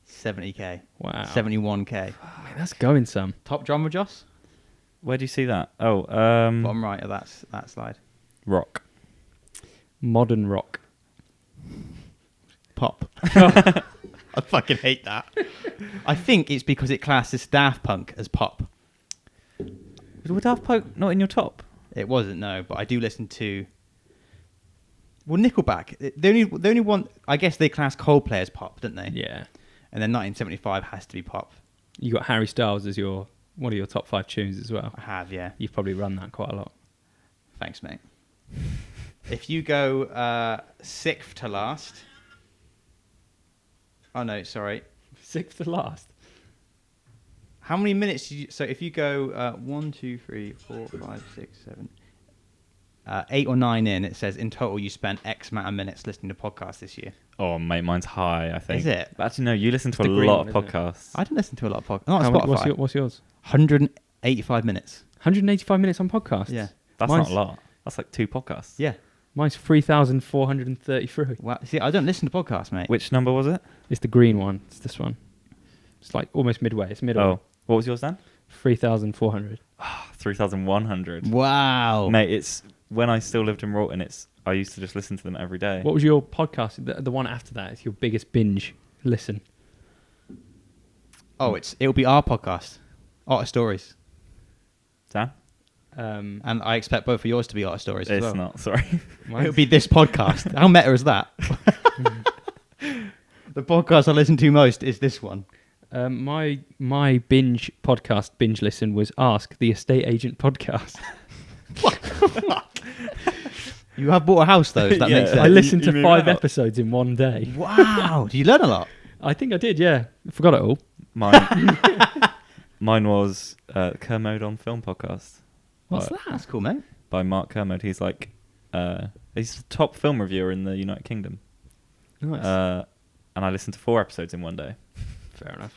[SPEAKER 4] 70k.
[SPEAKER 5] Wow.
[SPEAKER 4] 71k.
[SPEAKER 5] Mate, that's going some.
[SPEAKER 4] Top genre, Joss?
[SPEAKER 6] Where do you see that? Oh,
[SPEAKER 4] Bottom right of that slide.
[SPEAKER 6] rock.
[SPEAKER 5] Modern rock.
[SPEAKER 4] Pop. I fucking hate that. I think it's because it classes Daft Punk as pop.
[SPEAKER 6] Was Daft Punk not in your top?
[SPEAKER 4] It wasn't, no, but I do listen to... Well, Nickelback. The only one... I guess they class Coldplay as pop, don't they?
[SPEAKER 5] Yeah.
[SPEAKER 4] And then 1975 has to be pop.
[SPEAKER 5] You got Harry Styles as one of your top 5 tunes as well.
[SPEAKER 4] I have, yeah.
[SPEAKER 5] You've probably run that quite a lot.
[SPEAKER 4] Thanks, mate. If you go 6th to last... Oh, no, sorry.
[SPEAKER 5] 6th to last.
[SPEAKER 4] How many minutes did you... So if you go 1, 2, 3, 4, 5, 6, 7... 8 or 9 in, it says in total you spent X amount of minutes listening to podcasts this year.
[SPEAKER 6] Oh, mate, mine's high, I think.
[SPEAKER 4] Is it?
[SPEAKER 6] But actually, no, you listen to
[SPEAKER 5] It's
[SPEAKER 6] a
[SPEAKER 5] the green
[SPEAKER 6] lot
[SPEAKER 5] one,
[SPEAKER 6] of
[SPEAKER 5] isn't it?
[SPEAKER 6] podcasts.
[SPEAKER 4] I don't listen to a lot of podcasts. Not on
[SPEAKER 5] How
[SPEAKER 4] Spotify.
[SPEAKER 5] many- what's yours?
[SPEAKER 4] 185 minutes.
[SPEAKER 5] 185 minutes on podcasts?
[SPEAKER 4] Yeah.
[SPEAKER 6] That's
[SPEAKER 5] Mine's-
[SPEAKER 6] not a lot. That's like 2 podcasts.
[SPEAKER 4] Yeah.
[SPEAKER 5] Mine's 3,433.
[SPEAKER 4] Wow. See, I don't listen to podcasts, mate.
[SPEAKER 6] Which number was it?
[SPEAKER 5] It's the green one. It's this one. It's like almost midway. It's middle.
[SPEAKER 6] Oh, what was yours then?
[SPEAKER 5] 3,400.
[SPEAKER 6] 3,100.
[SPEAKER 4] Wow.
[SPEAKER 6] Mate, it's when I still lived in Wroughton. I used to just listen to them every day.
[SPEAKER 5] What was your podcast? The one after that is your biggest binge listen.
[SPEAKER 4] Oh, it'll be our podcast, Ottr Stories.
[SPEAKER 6] Dan?
[SPEAKER 4] And I expect both of yours to be Ottr Stories as
[SPEAKER 6] It's
[SPEAKER 4] well.
[SPEAKER 6] not, sorry.
[SPEAKER 4] It'll be this podcast. How meta is that? The podcast I listen to most is this one.
[SPEAKER 5] My binge listen was Ask the Estate Agent podcast.
[SPEAKER 4] You have bought a house, though, so that
[SPEAKER 6] Yeah.
[SPEAKER 4] makes sense.
[SPEAKER 5] I listened
[SPEAKER 6] you
[SPEAKER 5] to
[SPEAKER 6] moved
[SPEAKER 5] 5
[SPEAKER 6] out.
[SPEAKER 5] episodes in one day.
[SPEAKER 4] Wow. Did you learn a lot?
[SPEAKER 5] I think I did, yeah. I forgot it all.
[SPEAKER 6] Mine was Kermode on Film podcast.
[SPEAKER 5] What's
[SPEAKER 6] by,
[SPEAKER 5] that?
[SPEAKER 4] That's cool, mate.
[SPEAKER 6] By Mark Kermode. He's like, he's the top film reviewer in the United Kingdom.
[SPEAKER 5] Nice.
[SPEAKER 6] And I listened to 4 episodes in one day.
[SPEAKER 5] Fair enough.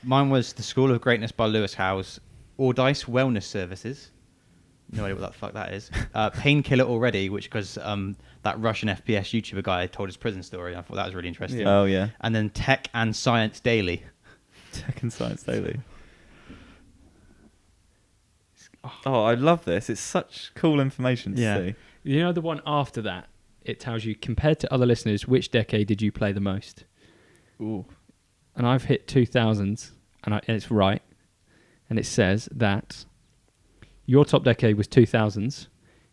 [SPEAKER 4] Mine was The School of Greatness by Lewis Howes, Ordice Wellness Services. No idea what the fuck that is. Painkiller Already, which because that Russian FPS YouTuber guy told his prison story. I thought that was really interesting.
[SPEAKER 5] Yeah.
[SPEAKER 6] Oh, yeah.
[SPEAKER 4] And then Tech and Science Daily.
[SPEAKER 6] Tech and Science Daily. Oh, I love this. It's such cool information to
[SPEAKER 4] Yeah.
[SPEAKER 6] see.
[SPEAKER 5] You know the one after that? It tells you, compared to other listeners, which decade did you play the most?
[SPEAKER 6] Ooh.
[SPEAKER 5] And I've hit 2000s, and it's right. And it says that your top decade was 2000s.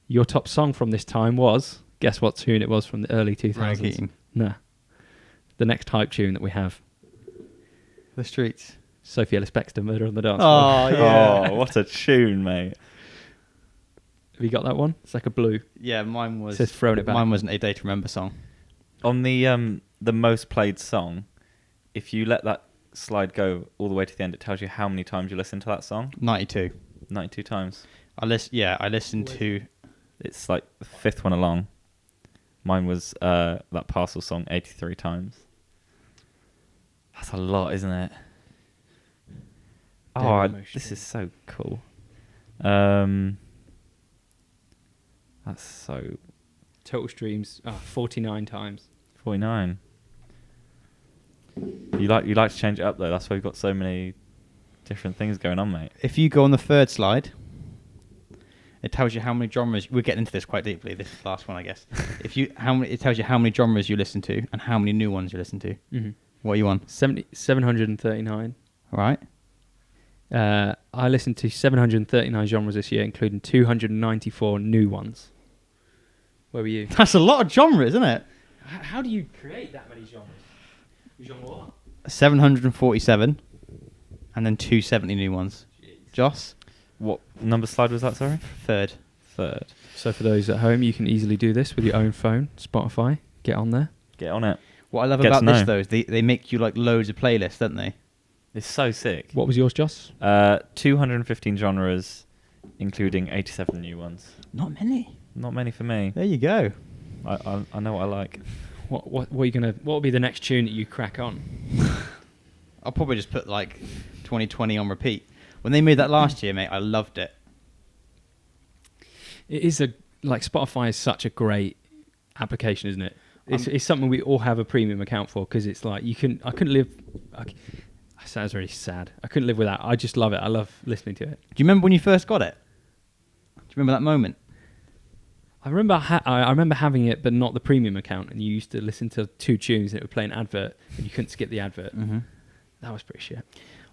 [SPEAKER 5] Your top song from this time was, guess what tune it was from the early 2000s?
[SPEAKER 4] Ronan Keating.
[SPEAKER 5] Nah. The next hype tune that we have.
[SPEAKER 4] The Streets.
[SPEAKER 5] Sophie Ellis-Bextor, Murder on the Dance Floor.
[SPEAKER 4] Oh, yeah.
[SPEAKER 6] Oh, what a tune, mate.
[SPEAKER 5] Have you got that one? It's like a blue.
[SPEAKER 4] Yeah, mine was...
[SPEAKER 5] It says Throwing It Back.
[SPEAKER 4] Mine wasn't A Day to Remember song.
[SPEAKER 6] On the most played song, if you let that slide go all the way to the end, it tells you how many times you listen to that song.
[SPEAKER 4] 92.
[SPEAKER 6] 92 times.
[SPEAKER 4] I listened to...
[SPEAKER 6] It's like the 5th one along. Mine was that Parcel song 83 times. That's a lot, isn't it?
[SPEAKER 5] Very
[SPEAKER 6] Oh,
[SPEAKER 5] emotional.
[SPEAKER 6] this is so cool. That's so...
[SPEAKER 5] Total streams, 49 times.
[SPEAKER 6] 49. You like to change it up, though. That's why you've got so many different things going on, mate.
[SPEAKER 4] If you go on the 3rd slide, it tells you how many genres... We're getting into this quite deeply, this last one, I guess. It tells you how many genres you listen to and how many new ones you listen to.
[SPEAKER 5] Mm-hmm.
[SPEAKER 4] What are you on?
[SPEAKER 5] 739.
[SPEAKER 4] Right.
[SPEAKER 5] I listened to 739 genres this year, including 294 new ones. Where were you?
[SPEAKER 4] That's a lot of genres, isn't it?
[SPEAKER 5] How do you create that many genres? Genre what?
[SPEAKER 4] 747, and then 270 new ones. Joss,
[SPEAKER 6] What number slide was that, sorry?
[SPEAKER 4] third.
[SPEAKER 6] Third.
[SPEAKER 5] So for those at home, you can easily do this with your own phone, Spotify. Get on there.
[SPEAKER 6] Get on it.
[SPEAKER 4] What I love
[SPEAKER 6] Get
[SPEAKER 4] about
[SPEAKER 6] to
[SPEAKER 4] this
[SPEAKER 6] know.
[SPEAKER 4] though is they make you like loads of playlists, don't they?
[SPEAKER 6] It's so sick.
[SPEAKER 5] What was yours, Joss?
[SPEAKER 6] 215 genres, including 87 new ones.
[SPEAKER 4] Not many.
[SPEAKER 6] Not many for me.
[SPEAKER 4] There you go.
[SPEAKER 6] I know what I like.
[SPEAKER 5] What are you gonna? What will be the next tune that you crack on?
[SPEAKER 4] I'll probably just put like 2020 on repeat. When they made that last year, mate, I loved it.
[SPEAKER 5] It is Spotify is such a great application, isn't it? It's something we all have a premium account for because it's like I couldn't live. That sounds really sad. I couldn't live without. I just love it. I love listening to it.
[SPEAKER 4] Do you remember when you first got it? Do you remember that moment?
[SPEAKER 5] I remember I remember having it, but not the premium account. And you used to listen to 2 tunes, and it would play an advert, and you couldn't skip the advert.
[SPEAKER 4] Mm-hmm.
[SPEAKER 5] That was pretty shit.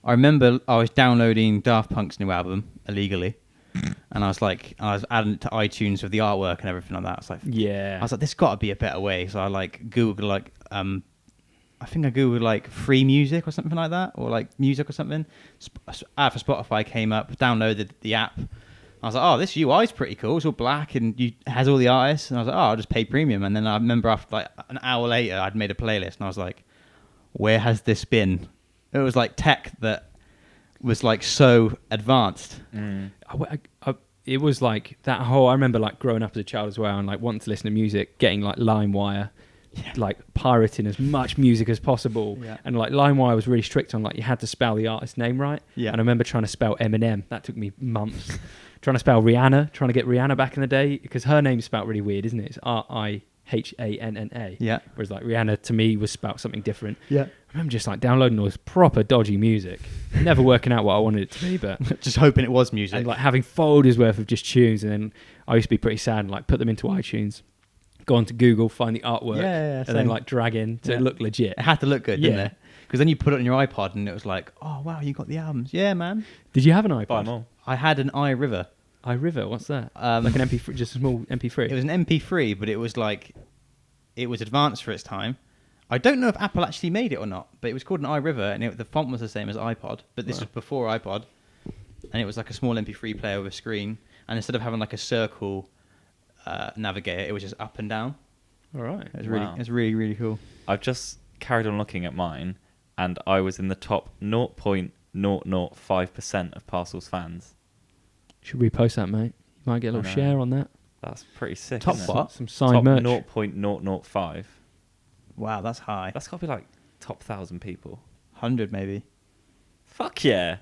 [SPEAKER 4] I remember I was downloading Daft Punk's new album illegally, and I was adding it to iTunes with the artwork and everything like that. I was like,
[SPEAKER 5] Yeah.
[SPEAKER 4] there's got to be a better way. So I Googled I think I Googled free music or something like that, or music or something. Ad for Spotify came up, downloaded the app. I was like, oh, this UI is pretty cool. It's all black and it has all the artists. And I was like, oh, I'll just pay premium. And then I remember after an hour later, I'd made a playlist and I was like, where has this been? It was like tech that was so advanced.
[SPEAKER 6] Mm.
[SPEAKER 5] It was like that whole. I remember growing up as a child as well, and wanting to listen to music, getting LimeWire, pirating as much music as possible.
[SPEAKER 4] Yeah.
[SPEAKER 5] And LimeWire was really strict on you had to spell the artist name right.
[SPEAKER 4] Yeah.
[SPEAKER 5] And I remember trying to spell Eminem. That took me months. Trying to spell Rihanna, trying to get Rihanna back in the day because her name's spelled really weird, isn't it? It's Rihanna.
[SPEAKER 4] Yeah.
[SPEAKER 5] Whereas Rihanna to me was spelled something different.
[SPEAKER 4] Yeah.
[SPEAKER 5] I remember just downloading all this proper dodgy music, never working out what I wanted it to be, but
[SPEAKER 4] Just hoping it was music.
[SPEAKER 5] and having folders worth of just tunes, and then I used to be pretty sad and put them into iTunes, go onto Google, find the artwork,
[SPEAKER 4] Yeah,
[SPEAKER 5] and then
[SPEAKER 4] same.
[SPEAKER 5] drag in so it
[SPEAKER 4] Yeah.
[SPEAKER 5] looked legit.
[SPEAKER 4] It had to look good, didn't
[SPEAKER 5] Yeah.
[SPEAKER 4] it? Because then you put it on your iPod and it was like, oh, wow, you got the albums. Yeah, man.
[SPEAKER 5] Did you have an
[SPEAKER 6] Buy
[SPEAKER 5] iPod?
[SPEAKER 6] them all.
[SPEAKER 4] I had an iRiver.
[SPEAKER 5] iRiver, what's that?
[SPEAKER 4] Um,
[SPEAKER 5] Like an MP3, just a small MP3.
[SPEAKER 4] It was an MP3, but it was it was advanced for its time. I don't know if Apple actually made it or not, but it was called an iRiver, and the font was the same as iPod, but this was before iPod, and it was a small MP3 player with a screen, and instead of having a circle navigator, it was just up and down.
[SPEAKER 5] All right.
[SPEAKER 4] It was
[SPEAKER 6] Wow.
[SPEAKER 4] really, really cool.
[SPEAKER 6] I've just carried on looking at mine, and I was in the top 0.005% of Parcels fans.
[SPEAKER 5] Should we post that, mate? You might get a little
[SPEAKER 6] I know.
[SPEAKER 5] share on that.
[SPEAKER 6] That's pretty sick.
[SPEAKER 4] Top
[SPEAKER 6] isn't it?
[SPEAKER 4] what?
[SPEAKER 5] Some signed
[SPEAKER 6] Top
[SPEAKER 5] merch.
[SPEAKER 6] 0.005.
[SPEAKER 4] Wow, that's high.
[SPEAKER 6] That's got to be top 1,000 people.
[SPEAKER 4] 100 maybe.
[SPEAKER 6] Fuck yeah.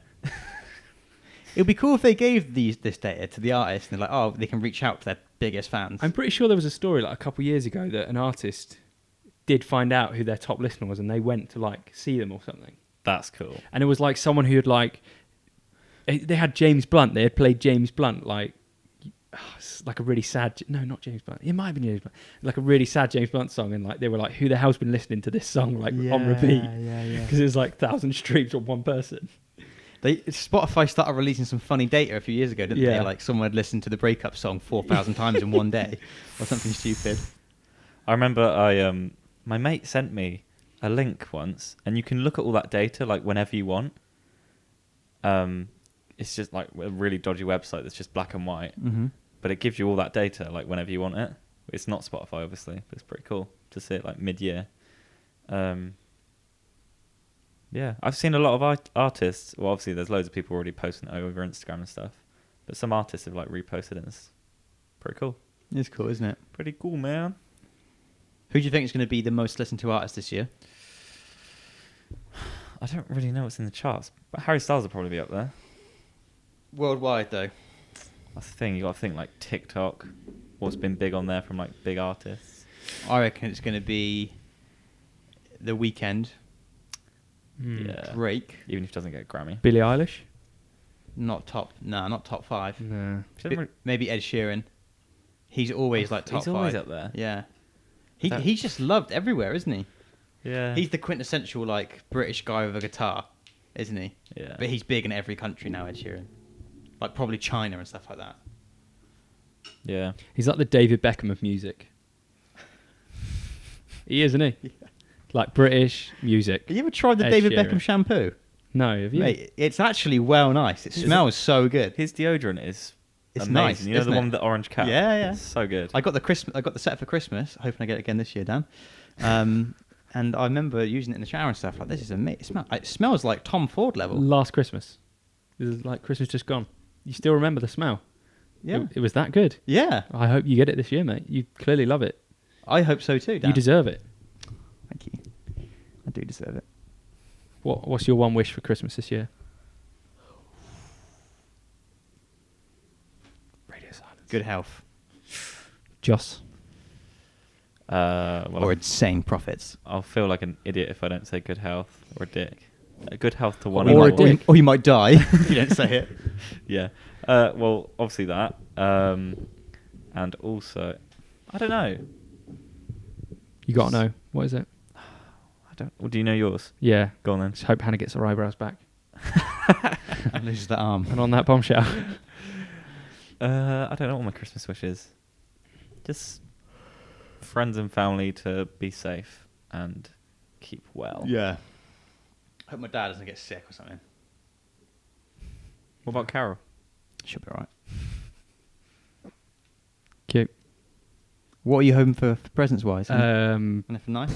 [SPEAKER 4] It would be cool if they gave this data to the artist, and they're they can reach out to their biggest fans.
[SPEAKER 5] I'm pretty sure there was a story a couple of years ago that an artist did find out who their top listener was, and they went to see them or something.
[SPEAKER 6] That's cool.
[SPEAKER 5] And it was someone who had they had James Blunt. They had played James Blunt it's a really sad. No, not James Blunt. It might have been James Blunt. A really sad James Blunt song, and they were who the hell's been listening to this song on repeat?
[SPEAKER 4] Yeah.
[SPEAKER 5] Because it was 1,000 streams on one person.
[SPEAKER 4] Spotify started releasing some funny data a few years ago, didn't
[SPEAKER 5] Yeah.
[SPEAKER 4] they? Someone had listened to the breakup song 4,000 times in one day, or something stupid.
[SPEAKER 6] I remember my mate sent me a link once, and you can look at all that data whenever you want. It's just a really dodgy website that's just black and white, but it gives you all that data whenever you want it. It's not Spotify, obviously, but it's pretty cool to see it mid-year. Yeah, I've seen a lot of artists. Well, obviously, there's loads of people already posting it over Instagram and stuff, but some artists have reposted it. And it's pretty cool.
[SPEAKER 4] It's cool, isn't it?
[SPEAKER 6] Pretty cool, man.
[SPEAKER 4] Who do you think is going to be the most listened to artist this year?
[SPEAKER 6] I don't really know what's in the charts, but Harry Styles will probably be up there.
[SPEAKER 4] Worldwide, though.
[SPEAKER 6] That's the thing. You got to think TikTok. What's been big on there from big artists?
[SPEAKER 4] I reckon it's going to be The Weeknd,
[SPEAKER 6] Yeah.
[SPEAKER 4] Drake.
[SPEAKER 6] Even if he doesn't get a Grammy.
[SPEAKER 5] Billie Eilish.
[SPEAKER 4] Not top 5.
[SPEAKER 5] No.
[SPEAKER 4] Maybe Ed Sheeran. He's always top 5.
[SPEAKER 6] He's always up there.
[SPEAKER 4] Yeah.
[SPEAKER 6] That-
[SPEAKER 4] He's just loved everywhere, isn't he?
[SPEAKER 6] Yeah.
[SPEAKER 4] He's the quintessential British guy with a guitar. isn't he?
[SPEAKER 2] Yeah.
[SPEAKER 4] But he's big in every country now, Ed Sheeran. Like probably China and stuff like that.
[SPEAKER 2] Yeah.
[SPEAKER 5] He's like the David Beckham of music. He is, isn't he?
[SPEAKER 4] Yeah.
[SPEAKER 5] Like British music.
[SPEAKER 4] Have you ever tried the
[SPEAKER 5] Ed
[SPEAKER 4] David
[SPEAKER 5] Sheeran.
[SPEAKER 4] Beckham shampoo?
[SPEAKER 5] No, have you?
[SPEAKER 4] Mate, it's actually well nice. It smells so good.
[SPEAKER 2] His deodorant is
[SPEAKER 4] It's
[SPEAKER 2] amazing.
[SPEAKER 4] nice,
[SPEAKER 2] You know
[SPEAKER 4] isn't
[SPEAKER 2] the
[SPEAKER 4] it?
[SPEAKER 2] one with the orange cap?
[SPEAKER 4] Yeah, yeah.
[SPEAKER 2] It's so good.
[SPEAKER 4] I got the set for Christmas. Hoping I get it again this year, Dan. And I remember using it in the shower and stuff. Like, this is amazing. It smells like Tom Ford level.
[SPEAKER 5] Last Christmas. This is like Christmas just gone. You still remember the smell?
[SPEAKER 4] Yeah.
[SPEAKER 5] It was that good.
[SPEAKER 4] Yeah.
[SPEAKER 5] I hope you get it this year, mate. You clearly love it.
[SPEAKER 4] I hope so too, Dan.
[SPEAKER 5] You deserve it.
[SPEAKER 4] Thank you. I do deserve it.
[SPEAKER 5] What's your one wish for Christmas this year? Radio silence.
[SPEAKER 4] Good health.
[SPEAKER 5] Joss.
[SPEAKER 2] Well,
[SPEAKER 4] Or insane profits.
[SPEAKER 2] I'll feel like an idiot if I don't say good health or a dick. Good health to
[SPEAKER 5] Or
[SPEAKER 2] one
[SPEAKER 5] a
[SPEAKER 2] of my
[SPEAKER 5] dick.
[SPEAKER 4] Or you might die if you don't say it.
[SPEAKER 2] Yeah. Well, obviously that. And also, I don't know.
[SPEAKER 5] You got to know. What is it?
[SPEAKER 2] I don't. Well, do you know yours?
[SPEAKER 5] Yeah.
[SPEAKER 2] Go on then.
[SPEAKER 5] Just hope Hannah gets her eyebrows back.
[SPEAKER 4] And loses the arm.
[SPEAKER 5] And on that bombshell.
[SPEAKER 2] I don't know what my Christmas wish is. Just friends and family to be safe and keep well.
[SPEAKER 4] Yeah. Hope my dad doesn't get sick or something.
[SPEAKER 2] What about Carol?
[SPEAKER 4] Should be alright.
[SPEAKER 5] Cute.
[SPEAKER 4] What are you hoping for presents wise?
[SPEAKER 5] Um,
[SPEAKER 4] Anything nice?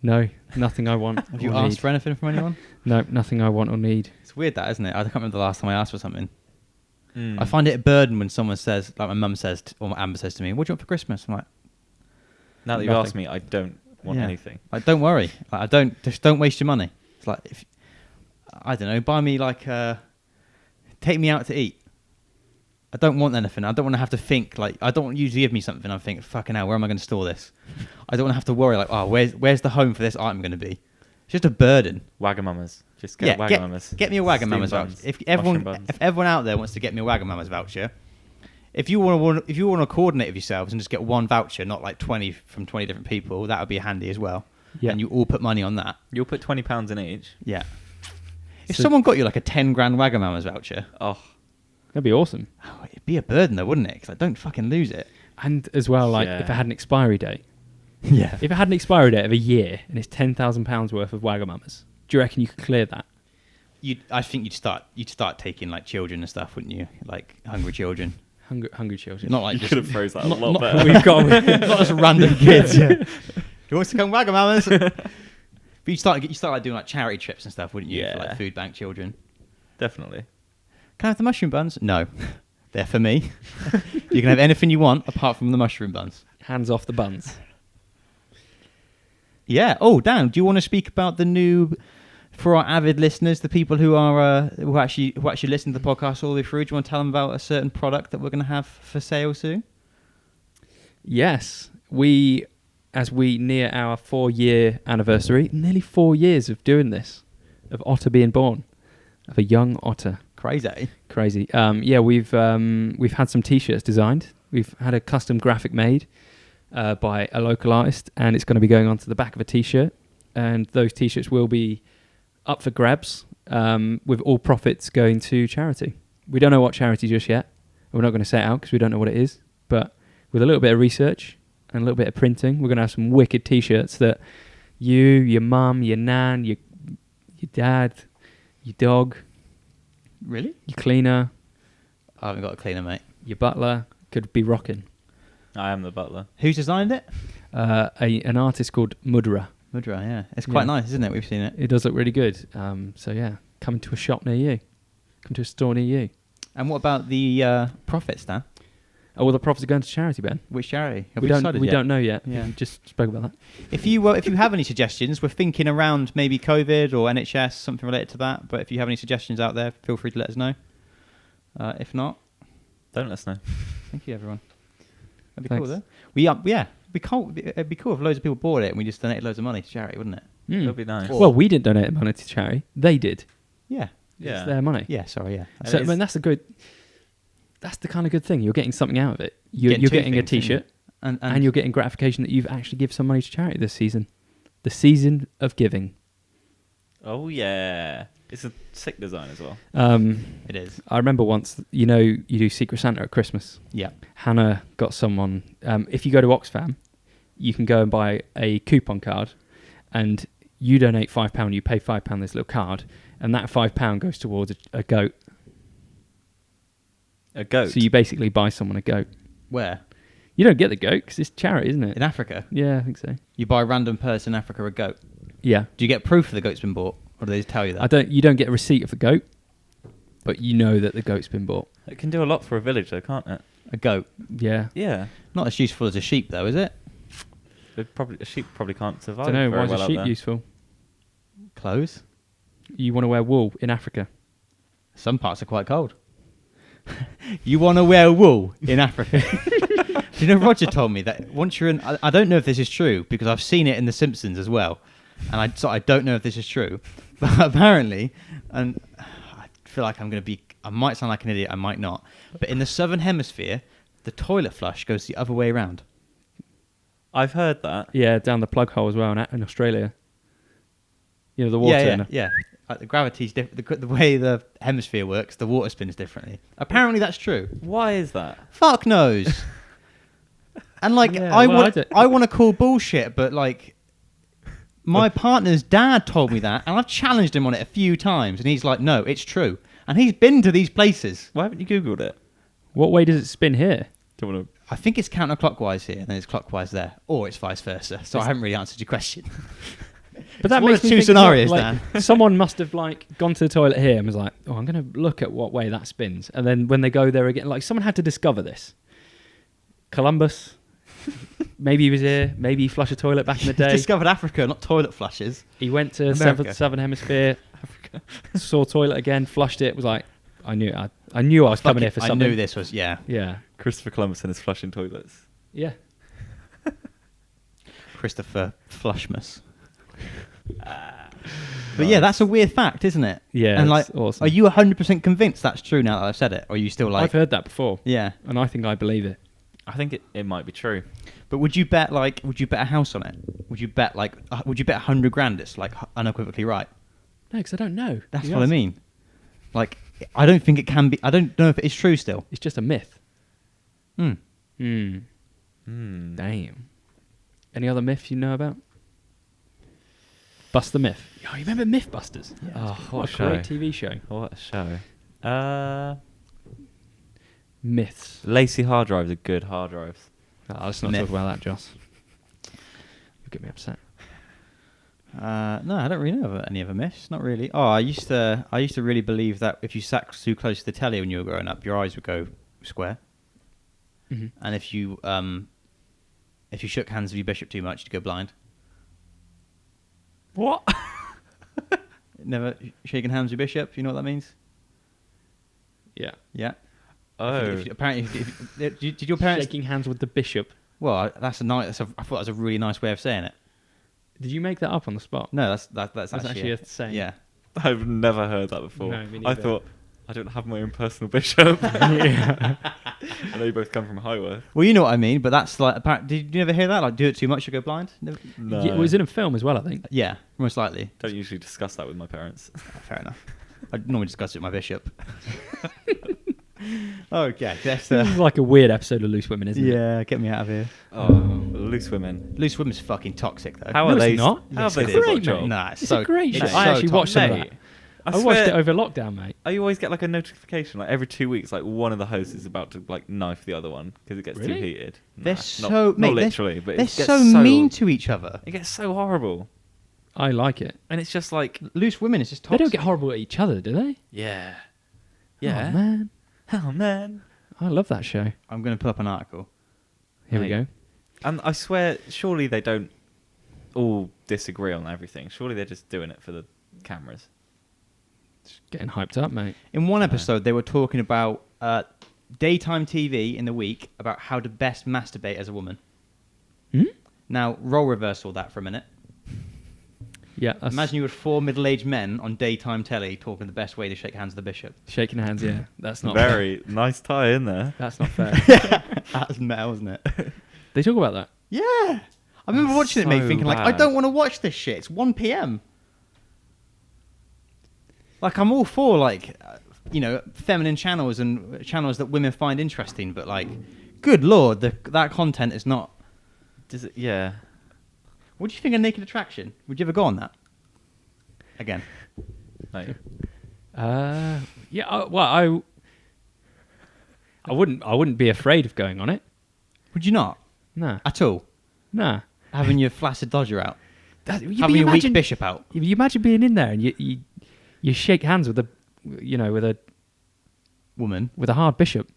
[SPEAKER 5] no, nothing I want.
[SPEAKER 4] Have you
[SPEAKER 5] or
[SPEAKER 4] asked
[SPEAKER 5] need.
[SPEAKER 4] for anything from anyone?
[SPEAKER 5] No, nothing I want or need.
[SPEAKER 4] It's weird that, isn't it? I can't remember the last time I asked for something.
[SPEAKER 2] Mm.
[SPEAKER 4] I find it a burden when someone says, like my mum says, or Amber says to me, "What do you want for Christmas?" I'm like,
[SPEAKER 2] Now that you've
[SPEAKER 5] Nothing.
[SPEAKER 2] asked me, I don't want
[SPEAKER 4] Yeah.
[SPEAKER 2] anything.
[SPEAKER 4] like, don't worry. Like, don't waste your money. It's like, if I don't know, buy me like, take me out to eat. I don't want anything. I don't want to have to think, like, I don't want you to give me something. I'm thinking, fucking hell, where am I going to store this? I don't want to have to worry, like, oh, where's the home for this item going to be? It's just a burden.
[SPEAKER 2] Wagamamas. Just get Wagamamas.
[SPEAKER 4] Get me a Wagamama's
[SPEAKER 2] Steamed
[SPEAKER 4] voucher.
[SPEAKER 2] buns,
[SPEAKER 4] If
[SPEAKER 2] mushroom buns.
[SPEAKER 4] everyone out there wants to get me a Wagamama's voucher, if you want to coordinate with yourselves and just get one voucher, not like 20 from 20 different people, that would be handy as well.
[SPEAKER 5] Yeah.
[SPEAKER 4] And you all put money on that.
[SPEAKER 2] You'll put £20 in each.
[SPEAKER 4] Yeah. If
[SPEAKER 5] So-
[SPEAKER 4] someone got you like a 10 grand Wagamama's voucher,
[SPEAKER 2] Oh,
[SPEAKER 5] That'd be awesome.
[SPEAKER 4] oh, it'd be a burden though, wouldn't it? Because like, don't fucking lose it.
[SPEAKER 5] And as well, like,
[SPEAKER 2] Yeah.
[SPEAKER 5] if it had an expiry date.
[SPEAKER 4] Yeah.
[SPEAKER 5] If it had an expiry date of a year and it's £10,000 worth of Wagamamas, do you reckon you could clear that?
[SPEAKER 4] I think you'd start taking like children and stuff, wouldn't you? Like hungry children.
[SPEAKER 5] Hungry children.
[SPEAKER 4] Not like
[SPEAKER 2] you
[SPEAKER 4] just,
[SPEAKER 2] could have phrased that a
[SPEAKER 4] not-
[SPEAKER 2] lot
[SPEAKER 4] not-
[SPEAKER 2] better.
[SPEAKER 5] We've got...
[SPEAKER 4] not just random kids. Yeah. Do you want to come Wagamamas? But you start like doing like charity trips and stuff, wouldn't you? For
[SPEAKER 2] Yeah.
[SPEAKER 4] like food bank children.
[SPEAKER 2] Definitely.
[SPEAKER 4] Can I have the mushroom buns? No. They're for me. You can have anything you want apart from the mushroom buns.
[SPEAKER 5] Hands off the buns.
[SPEAKER 4] Yeah. Oh, Dan, do you want to speak about the new, for our avid listeners, the people who are who actually listen to the podcast all the way through? Do you want to tell them about a certain product that we're going to have for sale soon?
[SPEAKER 5] Yes. As we near our 4-year anniversary, nearly 4 years of doing this, of Ottr being born, of a young Ottr.
[SPEAKER 4] Crazy.
[SPEAKER 5] Crazy. Yeah, we've had some T-shirts designed. We've had a custom graphic made by a local artist, and it's going to be going onto the back of a T-shirt. And those T-shirts will be up for grabs, with all profits going to charity. We don't know what charity just yet. We're not going to say it out because we don't know what it is. But with a little bit of research and a little bit of printing, we're going to have some wicked T-shirts that you, your mum, your nan, your dad, your dog,
[SPEAKER 4] Really?
[SPEAKER 5] your cleaner,
[SPEAKER 4] I haven't got a cleaner, mate.
[SPEAKER 5] your butler could be rocking.
[SPEAKER 2] I am the butler.
[SPEAKER 4] Who's designed it?
[SPEAKER 5] An artist called Mudra.
[SPEAKER 4] Mudra, yeah. It's quite
[SPEAKER 5] Yeah.
[SPEAKER 4] nice, isn't it? We've seen it.
[SPEAKER 5] It does look really good. So yeah, come to a shop near you. Come to a store near you.
[SPEAKER 4] And what about the profits, Dan?
[SPEAKER 5] Oh, well, the profits are going to charity, Ben.
[SPEAKER 4] Which charity? Have
[SPEAKER 5] We
[SPEAKER 4] decided yet?
[SPEAKER 5] don't know yet.
[SPEAKER 4] Yeah.
[SPEAKER 5] We just spoke about that.
[SPEAKER 4] If you have any suggestions, we're thinking around maybe COVID or NHS, something related to that. But if you have any suggestions out there, feel free to let us know. If not,
[SPEAKER 2] Don't let us know.
[SPEAKER 4] thank you, everyone. That'd be
[SPEAKER 5] Thanks.
[SPEAKER 4] cool, though. It'd be cool if loads of people bought it and we just donated loads of money to charity, wouldn't it?
[SPEAKER 5] Mm.
[SPEAKER 2] That'd be nice.
[SPEAKER 4] Or-
[SPEAKER 5] Well, we didn't donate money to charity. They did.
[SPEAKER 4] Yeah.
[SPEAKER 5] It's their money.
[SPEAKER 4] Yeah. Sorry. Yeah.
[SPEAKER 5] So, I
[SPEAKER 2] It's-
[SPEAKER 5] mean, that's the kind of good thing. You're getting something out of it. You're
[SPEAKER 4] Getting two
[SPEAKER 5] getting a
[SPEAKER 4] things, isn't
[SPEAKER 5] T-shirt,
[SPEAKER 4] and
[SPEAKER 5] and you're getting gratification that you've actually give some money to charity this season. The season of giving.
[SPEAKER 6] Oh yeah, it's a sick design as well.
[SPEAKER 4] It is.
[SPEAKER 5] I remember once, you know, you do Secret Santa at Christmas.
[SPEAKER 4] Yeah.
[SPEAKER 5] Hannah got someone. If you go to Oxfam, you can go and buy a coupon card, and you donate £5. You pay £5 this little card, and that £5 goes towards a goat.
[SPEAKER 6] A goat.
[SPEAKER 5] So you basically buy someone a goat.
[SPEAKER 4] Where?
[SPEAKER 5] You don't get the goat because it's charity, isn't it?
[SPEAKER 4] In Africa.
[SPEAKER 5] Yeah, I think so.
[SPEAKER 4] You buy a random person in Africa a goat.
[SPEAKER 5] Yeah,
[SPEAKER 4] Do you get proof the goat's been bought, or do they just tell you that?
[SPEAKER 5] You don't get a receipt of the goat, but you know that the goat's been bought.
[SPEAKER 6] It can do a lot for a village, though, can't it?
[SPEAKER 4] A goat.
[SPEAKER 5] Yeah.
[SPEAKER 6] Yeah.
[SPEAKER 4] Not as useful as a sheep, though, is it?
[SPEAKER 6] A sheep probably can't survive.
[SPEAKER 5] Don't know,
[SPEAKER 6] very
[SPEAKER 5] why is
[SPEAKER 6] well
[SPEAKER 5] a
[SPEAKER 6] out
[SPEAKER 5] sheep
[SPEAKER 6] there.
[SPEAKER 5] useful?
[SPEAKER 4] Clothes.
[SPEAKER 5] You want to wear wool in Africa.
[SPEAKER 4] Some parts are quite cold. You want to wear wool in Africa? Do you know Roger told me that once you're in... I don't know if this is true, because I've seen it in The Simpsons as well. And I don't know if this is true. But apparently, and I feel like I'm going to be... I might sound like an idiot, I might not. But in the Southern Hemisphere, the toilet flush goes the other way around.
[SPEAKER 6] I've heard that.
[SPEAKER 5] Yeah, down the plug hole as well in Australia. You know, the water.
[SPEAKER 4] Yeah. Like the gravity's different. The way the hemisphere works, the water spins differently. Apparently, that's true.
[SPEAKER 6] Why is that?
[SPEAKER 4] Fuck knows. And like,
[SPEAKER 5] Yeah,
[SPEAKER 4] I
[SPEAKER 5] well,
[SPEAKER 4] want, I want to call bullshit, but like, my partner's dad told me that, and I've challenged him on it a few times, and he's like, "No, it's true." And he's been to these places.
[SPEAKER 6] Why haven't you Googled it?
[SPEAKER 5] What way does it spin here?
[SPEAKER 6] Don't want to.
[SPEAKER 4] I think it's counterclockwise here, and then it's clockwise there, or it's vice versa. So I haven't really answered your question.
[SPEAKER 5] But that
[SPEAKER 4] one
[SPEAKER 5] makes
[SPEAKER 4] of
[SPEAKER 5] me
[SPEAKER 4] two
[SPEAKER 5] think
[SPEAKER 4] scenarios,
[SPEAKER 5] like, someone must have like gone to the toilet here and was like, "Oh, I'm going to look at what way that spins," and then when they go there again, like someone had to discover this. Columbus, maybe he was here. Maybe he flushed a toilet back in the day.
[SPEAKER 4] Discovered Africa, not toilet flushes.
[SPEAKER 5] He went to
[SPEAKER 4] America.
[SPEAKER 5] Southern Hemisphere, saw toilet again, flushed it. Was like, I knew I was coming here for something.
[SPEAKER 4] I knew this was, yeah.
[SPEAKER 6] Christopher Columbus and his flushing toilets.
[SPEAKER 5] Yeah.
[SPEAKER 4] Christopher Flushmas. But yeah, that's a weird fact, isn't it?
[SPEAKER 5] Yeah,
[SPEAKER 4] and like,
[SPEAKER 5] it's awesome.
[SPEAKER 4] are you 100% convinced that's true now that I've said it, or are you still like?
[SPEAKER 5] I've heard that before,
[SPEAKER 4] Yeah,
[SPEAKER 5] and I think I believe it.
[SPEAKER 6] I think it might be true.
[SPEAKER 4] but would you bet a house on it? Would you bet 100 grand? It's like unequivocally right.
[SPEAKER 5] No, because I don't know.
[SPEAKER 4] That's
[SPEAKER 5] You
[SPEAKER 4] what I
[SPEAKER 5] asked.
[SPEAKER 4] mean. Like, I don't think it can be. I don't know if it is true still.
[SPEAKER 5] It's just a myth.
[SPEAKER 4] Hmm.
[SPEAKER 5] Damn. Any other myths you know about? Bust the myth. Oh, you remember Mythbusters?
[SPEAKER 6] Oh,
[SPEAKER 5] What a great TV show.
[SPEAKER 6] What a show.
[SPEAKER 5] Myths.
[SPEAKER 6] Lacy hard drives are good hard drives.
[SPEAKER 5] Oh, let's not
[SPEAKER 4] Myth.
[SPEAKER 5] talk about that, Joss. You'll get me upset.
[SPEAKER 4] No, I don't really know of any other myths. Not really. Oh, I used to really believe that if you sat too close to the telly when you were growing up, your eyes would go square.
[SPEAKER 5] Mhm.
[SPEAKER 4] And if you shook hands with your bishop too much, you'd go blind.
[SPEAKER 6] What?
[SPEAKER 4] Never shaking hands with your bishop. You know what that means?
[SPEAKER 5] Yeah.
[SPEAKER 4] Yeah.
[SPEAKER 6] Oh.
[SPEAKER 4] Apparently, did your parents?
[SPEAKER 5] Shaking hands with the bishop.
[SPEAKER 4] Well, that's a nice. I thought that was a really nice way of saying it.
[SPEAKER 5] Did you make that up on the spot?
[SPEAKER 4] No, that's
[SPEAKER 5] actually a saying.
[SPEAKER 4] Yeah.
[SPEAKER 6] I've never heard that before.
[SPEAKER 5] No, me
[SPEAKER 6] I
[SPEAKER 5] neither.
[SPEAKER 6] thought, I don't have my own personal bishop.
[SPEAKER 5] Yeah.
[SPEAKER 6] I know you both come from Highworth.
[SPEAKER 4] Well, you know what I mean, but that's like. Did you ever hear that? Like, do it too much, you go blind. Never?
[SPEAKER 6] No.
[SPEAKER 5] Yeah, it was in a film as well, I think.
[SPEAKER 4] Yeah, most likely.
[SPEAKER 6] Don't usually discuss that with my parents.
[SPEAKER 4] Fair enough. I normally discuss it with my bishop. Okay, that's
[SPEAKER 5] This is like a weird episode of Loose Women, isn't it?
[SPEAKER 4] yeah. Get me out of here.
[SPEAKER 6] Oh, loose women.
[SPEAKER 4] Loose Women's fucking toxic though.
[SPEAKER 6] How
[SPEAKER 5] No,
[SPEAKER 6] are
[SPEAKER 5] it's
[SPEAKER 6] they?
[SPEAKER 5] not.
[SPEAKER 6] How have
[SPEAKER 5] It's
[SPEAKER 6] they
[SPEAKER 5] great,
[SPEAKER 6] got a job?
[SPEAKER 5] mate.
[SPEAKER 4] Nah,
[SPEAKER 5] It's
[SPEAKER 4] so
[SPEAKER 5] a great show.
[SPEAKER 4] it's
[SPEAKER 5] I
[SPEAKER 4] so
[SPEAKER 5] actually watched some of
[SPEAKER 6] Mate,
[SPEAKER 5] that.
[SPEAKER 6] I
[SPEAKER 5] I watched it
[SPEAKER 6] swear-
[SPEAKER 5] over lockdown, mate.
[SPEAKER 6] You always get like a notification, like every 2 weeks, like one of the hosts is about to like knife the other one because it gets too
[SPEAKER 5] Really?
[SPEAKER 6] heated.
[SPEAKER 4] They're
[SPEAKER 6] Nah,
[SPEAKER 4] so
[SPEAKER 6] not
[SPEAKER 4] mate,
[SPEAKER 6] literally, but
[SPEAKER 4] they're
[SPEAKER 6] it gets
[SPEAKER 4] so mean to each other.
[SPEAKER 6] It gets so horrible,
[SPEAKER 5] I like it.
[SPEAKER 6] and it's just like,
[SPEAKER 4] Loose Women is just
[SPEAKER 5] They
[SPEAKER 4] toxic.
[SPEAKER 5] don't get horrible at each other, do they?
[SPEAKER 6] yeah,
[SPEAKER 5] Oh, man.
[SPEAKER 6] Oh man.
[SPEAKER 5] I love that show.
[SPEAKER 4] I'm going to pull up an article.
[SPEAKER 5] Here we
[SPEAKER 6] Mate.
[SPEAKER 5] go.
[SPEAKER 6] And I swear, surely they don't all disagree on everything. Surely they're just doing it for the cameras.
[SPEAKER 5] Getting hyped up, mate.
[SPEAKER 4] In one episode, they were talking about daytime TV in the week, about how to best masturbate as a woman.
[SPEAKER 5] Hmm?
[SPEAKER 4] Now, role reversal that for a minute.
[SPEAKER 5] Yeah. That's
[SPEAKER 4] Imagine you had 4 middle-aged men on daytime telly talking the best way to shake hands with the bishop.
[SPEAKER 5] shaking hands. Yeah, that's not
[SPEAKER 6] Very nice tie in there.
[SPEAKER 5] Fair. That's not fair.
[SPEAKER 4] That was meta, wasn't it?
[SPEAKER 5] They talk about that.
[SPEAKER 4] Yeah. I remember watching it, mate,
[SPEAKER 6] So
[SPEAKER 4] thinking like, I
[SPEAKER 6] bad.
[SPEAKER 4] don't want to watch this shit. It's 1 p.m. Like, I'm all for, like, feminine channels and channels that women find interesting, but, like, good lord, that content is not...
[SPEAKER 2] Does it? Yeah.
[SPEAKER 4] What do you think of Naked Attraction? Would you ever go on that? Again.
[SPEAKER 2] No.
[SPEAKER 5] Yeah. Well, I wouldn't be afraid of going on it.
[SPEAKER 4] Would you not?
[SPEAKER 5] Nah.
[SPEAKER 4] At all?
[SPEAKER 5] Nah.
[SPEAKER 4] Having your flaccid dodger out?
[SPEAKER 5] You
[SPEAKER 4] Having your
[SPEAKER 5] imagine,
[SPEAKER 4] weak bishop out?
[SPEAKER 5] You imagine being in there and you shake hands with a
[SPEAKER 4] Woman?
[SPEAKER 5] with a hard bishop.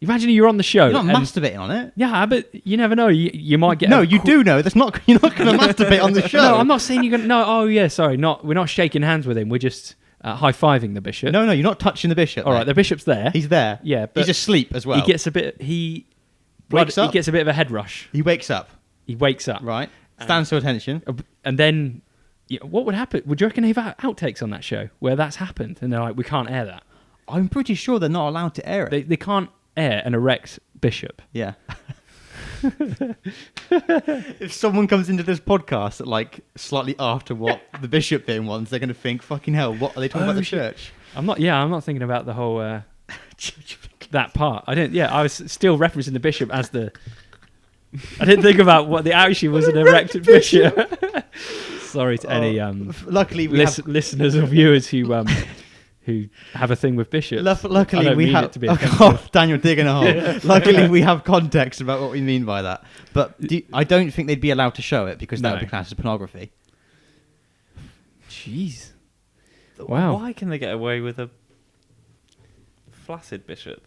[SPEAKER 5] Imagine you're on the show.
[SPEAKER 4] You're not
[SPEAKER 5] and-
[SPEAKER 4] masturbating on it.
[SPEAKER 5] Yeah, but you never know. You might get.
[SPEAKER 4] No, you do know. That's not. You're not going to masturbate on the show.
[SPEAKER 5] No, I'm not saying you're gonna. No, oh yeah, sorry. We're not shaking hands with him. We're just high fiving the bishop.
[SPEAKER 4] No, you're not touching the bishop.
[SPEAKER 5] All right,
[SPEAKER 4] mate.
[SPEAKER 5] the bishop's there.
[SPEAKER 4] He's there.
[SPEAKER 5] Yeah, but
[SPEAKER 4] he's asleep as well.
[SPEAKER 5] He gets a bit. He
[SPEAKER 4] Wakes up?
[SPEAKER 5] He gets a bit of a head rush.
[SPEAKER 4] He wakes up.
[SPEAKER 5] He wakes up.
[SPEAKER 4] Right. Stands to attention.
[SPEAKER 5] And then, what would happen? Would you reckon they have outtakes on that show where that's happened? And they're like, we can't air that.
[SPEAKER 4] I'm pretty sure they're not allowed to air it.
[SPEAKER 5] They can't air an erect bishop.
[SPEAKER 4] Yeah. If someone comes into this podcast at like slightly after what the bishop thing wants, they're going to think, "Fucking hell, what are they talking about the church?"
[SPEAKER 5] I'm not thinking about the whole that part. I didn't. Yeah, I was still referencing the bishop as the. I didn't think about what the actually was an erected bishop. Sorry to any
[SPEAKER 4] Luckily, we have.
[SPEAKER 5] listeners or viewers who have a thing with bishops. I
[SPEAKER 4] Luckily,
[SPEAKER 5] don't
[SPEAKER 4] we
[SPEAKER 5] mean
[SPEAKER 4] have.
[SPEAKER 5] it to be
[SPEAKER 4] Oh,
[SPEAKER 5] offensive.
[SPEAKER 4] God, Daniel digging a hole. Luckily, we have context about what we mean by that. But I don't think they'd be allowed to show it because that
[SPEAKER 5] No.
[SPEAKER 4] would be classed as pornography.
[SPEAKER 5] Jeez. Wow.
[SPEAKER 2] Why can they get away with a flaccid bishop?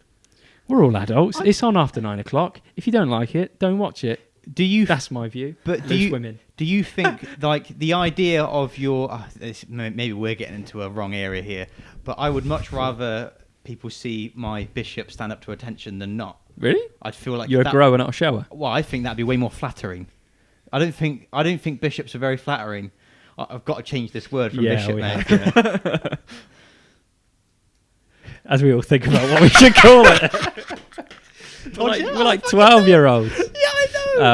[SPEAKER 5] We're all adults. It's on after 9 o'clock. If you don't like it, don't watch it.
[SPEAKER 4] Do you?
[SPEAKER 5] That's my view.
[SPEAKER 4] But do
[SPEAKER 5] Loose
[SPEAKER 4] you?
[SPEAKER 5] women.
[SPEAKER 4] Do you think like the idea of your? Maybe we're getting into a wrong area here, but I would much rather people see my bishop stand up to attention than not.
[SPEAKER 5] Really?
[SPEAKER 4] I'd feel like
[SPEAKER 5] You're a
[SPEAKER 4] that,
[SPEAKER 5] grower, not a shower.
[SPEAKER 4] Well, I think that'd be way more flattering. I don't think bishops are very flattering. I've got to change this word from bishop,
[SPEAKER 5] we
[SPEAKER 4] mate.
[SPEAKER 5] have, yeah. As we all think about what we should call it. We're like 12-year-olds.
[SPEAKER 4] Yeah, I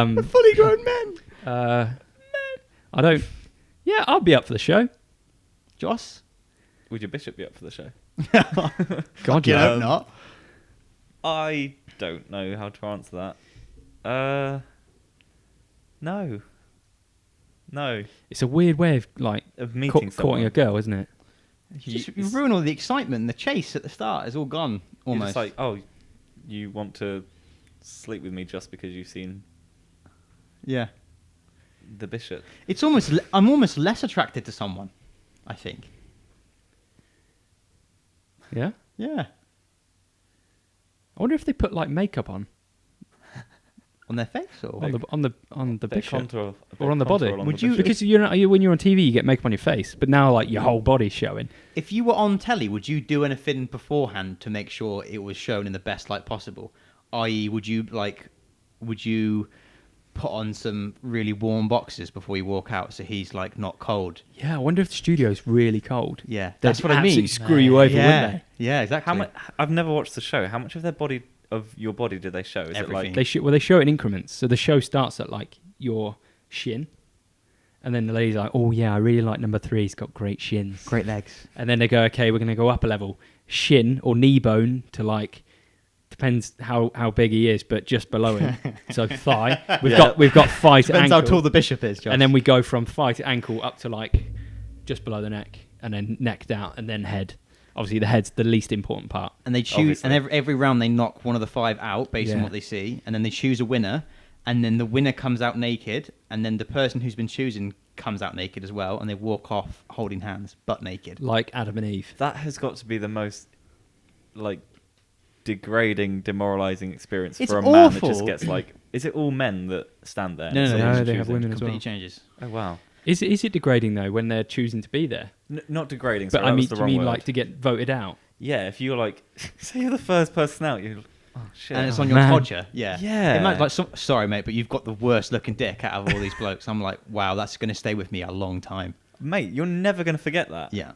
[SPEAKER 4] know.
[SPEAKER 5] We're
[SPEAKER 4] fully grown men.
[SPEAKER 5] I don't. Yeah, I'll be up for the show.
[SPEAKER 4] Joss?
[SPEAKER 2] Would your bishop be up for the show?
[SPEAKER 5] God,
[SPEAKER 4] You
[SPEAKER 5] yeah.
[SPEAKER 4] hope not.
[SPEAKER 2] I don't know how to answer that. No.
[SPEAKER 5] It's a weird way of like
[SPEAKER 2] Of meeting
[SPEAKER 5] courting a
[SPEAKER 2] someone.
[SPEAKER 5] girl, isn't it?
[SPEAKER 4] You ruin all the excitement. The chase at the start is all gone.
[SPEAKER 2] You're
[SPEAKER 4] Almost.
[SPEAKER 2] just like, oh, you want to sleep with me just because you've seen
[SPEAKER 4] yeah.
[SPEAKER 2] the bishop?
[SPEAKER 4] It's almost. I'm almost less attracted to someone. I think.
[SPEAKER 5] Yeah.
[SPEAKER 4] Yeah.
[SPEAKER 5] I wonder if they put like makeup on
[SPEAKER 4] On their face or.
[SPEAKER 5] on the
[SPEAKER 2] Bit
[SPEAKER 5] bishop
[SPEAKER 2] contour, a bit
[SPEAKER 5] or on the body.
[SPEAKER 2] contour along
[SPEAKER 4] Would
[SPEAKER 2] the
[SPEAKER 4] you-
[SPEAKER 2] bishop.
[SPEAKER 5] Because when you're on TV, you get makeup on your face, but now like your whole body's showing.
[SPEAKER 4] If you were on telly, would you do anything beforehand to make sure it was shown in the best light possible? I.e., would you put on some really warm boxes before you walk out so he's like not cold?
[SPEAKER 5] Yeah, I wonder if the studio's really cold.
[SPEAKER 4] Yeah,
[SPEAKER 5] They'd
[SPEAKER 4] that's what I mean.
[SPEAKER 5] absolutely screw you over,
[SPEAKER 4] yeah.
[SPEAKER 5] wouldn't they?
[SPEAKER 4] Yeah, exactly.
[SPEAKER 2] How much? I've never watched the show. How much of your body do they show? Is
[SPEAKER 4] Everything.
[SPEAKER 2] it like
[SPEAKER 5] They show it in increments. So the show starts at like your shin, and then the lady's like, "Oh yeah, I really like number 3. He's got great shins."
[SPEAKER 4] Great legs.
[SPEAKER 5] And then they go, "Okay, we're going to go up a level, shin or knee bone to like." Depends how big he is, but just below him. So thigh. We've got thigh to
[SPEAKER 4] Depends
[SPEAKER 5] ankle.
[SPEAKER 4] how tall the bishop is, Josh.
[SPEAKER 5] And then we go from thigh to ankle up to like just below the neck, and then neck down, and then head. Obviously, the head's the least important part.
[SPEAKER 4] And they choose,
[SPEAKER 2] Obviously.
[SPEAKER 4] and every round they knock one of the 5 out based on
[SPEAKER 5] Yeah.
[SPEAKER 4] what they see, and then they choose a winner, and then the winner comes out naked, and then the person who's been chosen comes out naked as well, and they walk off holding hands, butt naked.
[SPEAKER 5] Like Adam and Eve.
[SPEAKER 2] that has got to be the most like degrading, demoralizing experience
[SPEAKER 4] It's
[SPEAKER 2] for a man that
[SPEAKER 4] awful.
[SPEAKER 2] just gets like. Is it all men that stand there? and
[SPEAKER 4] No,
[SPEAKER 2] it's
[SPEAKER 4] no,
[SPEAKER 2] someone
[SPEAKER 5] no,
[SPEAKER 2] who's
[SPEAKER 5] they have
[SPEAKER 2] choosing?
[SPEAKER 5] women as well.
[SPEAKER 4] Completely changes.
[SPEAKER 2] Oh wow.
[SPEAKER 5] Is it degrading though when they're choosing to be there?
[SPEAKER 2] Not degrading.
[SPEAKER 5] But
[SPEAKER 2] Sorry,
[SPEAKER 5] I
[SPEAKER 2] that
[SPEAKER 5] mean,
[SPEAKER 2] was the
[SPEAKER 5] do you
[SPEAKER 2] wrong
[SPEAKER 5] mean
[SPEAKER 2] word.
[SPEAKER 5] like to get voted out?
[SPEAKER 2] Yeah, if you're like, say you're the first person out, you're. Oh shit.
[SPEAKER 4] And it's
[SPEAKER 5] Oh,
[SPEAKER 4] on your
[SPEAKER 5] man.
[SPEAKER 4] podger, yeah.
[SPEAKER 2] Yeah.
[SPEAKER 4] Imagine, like, sorry, mate, but you've got the worst looking dick out of all these blokes. I'm like, wow, that's going to stay with me a long time.
[SPEAKER 2] Mate, you're never gonna forget that.
[SPEAKER 4] Yeah.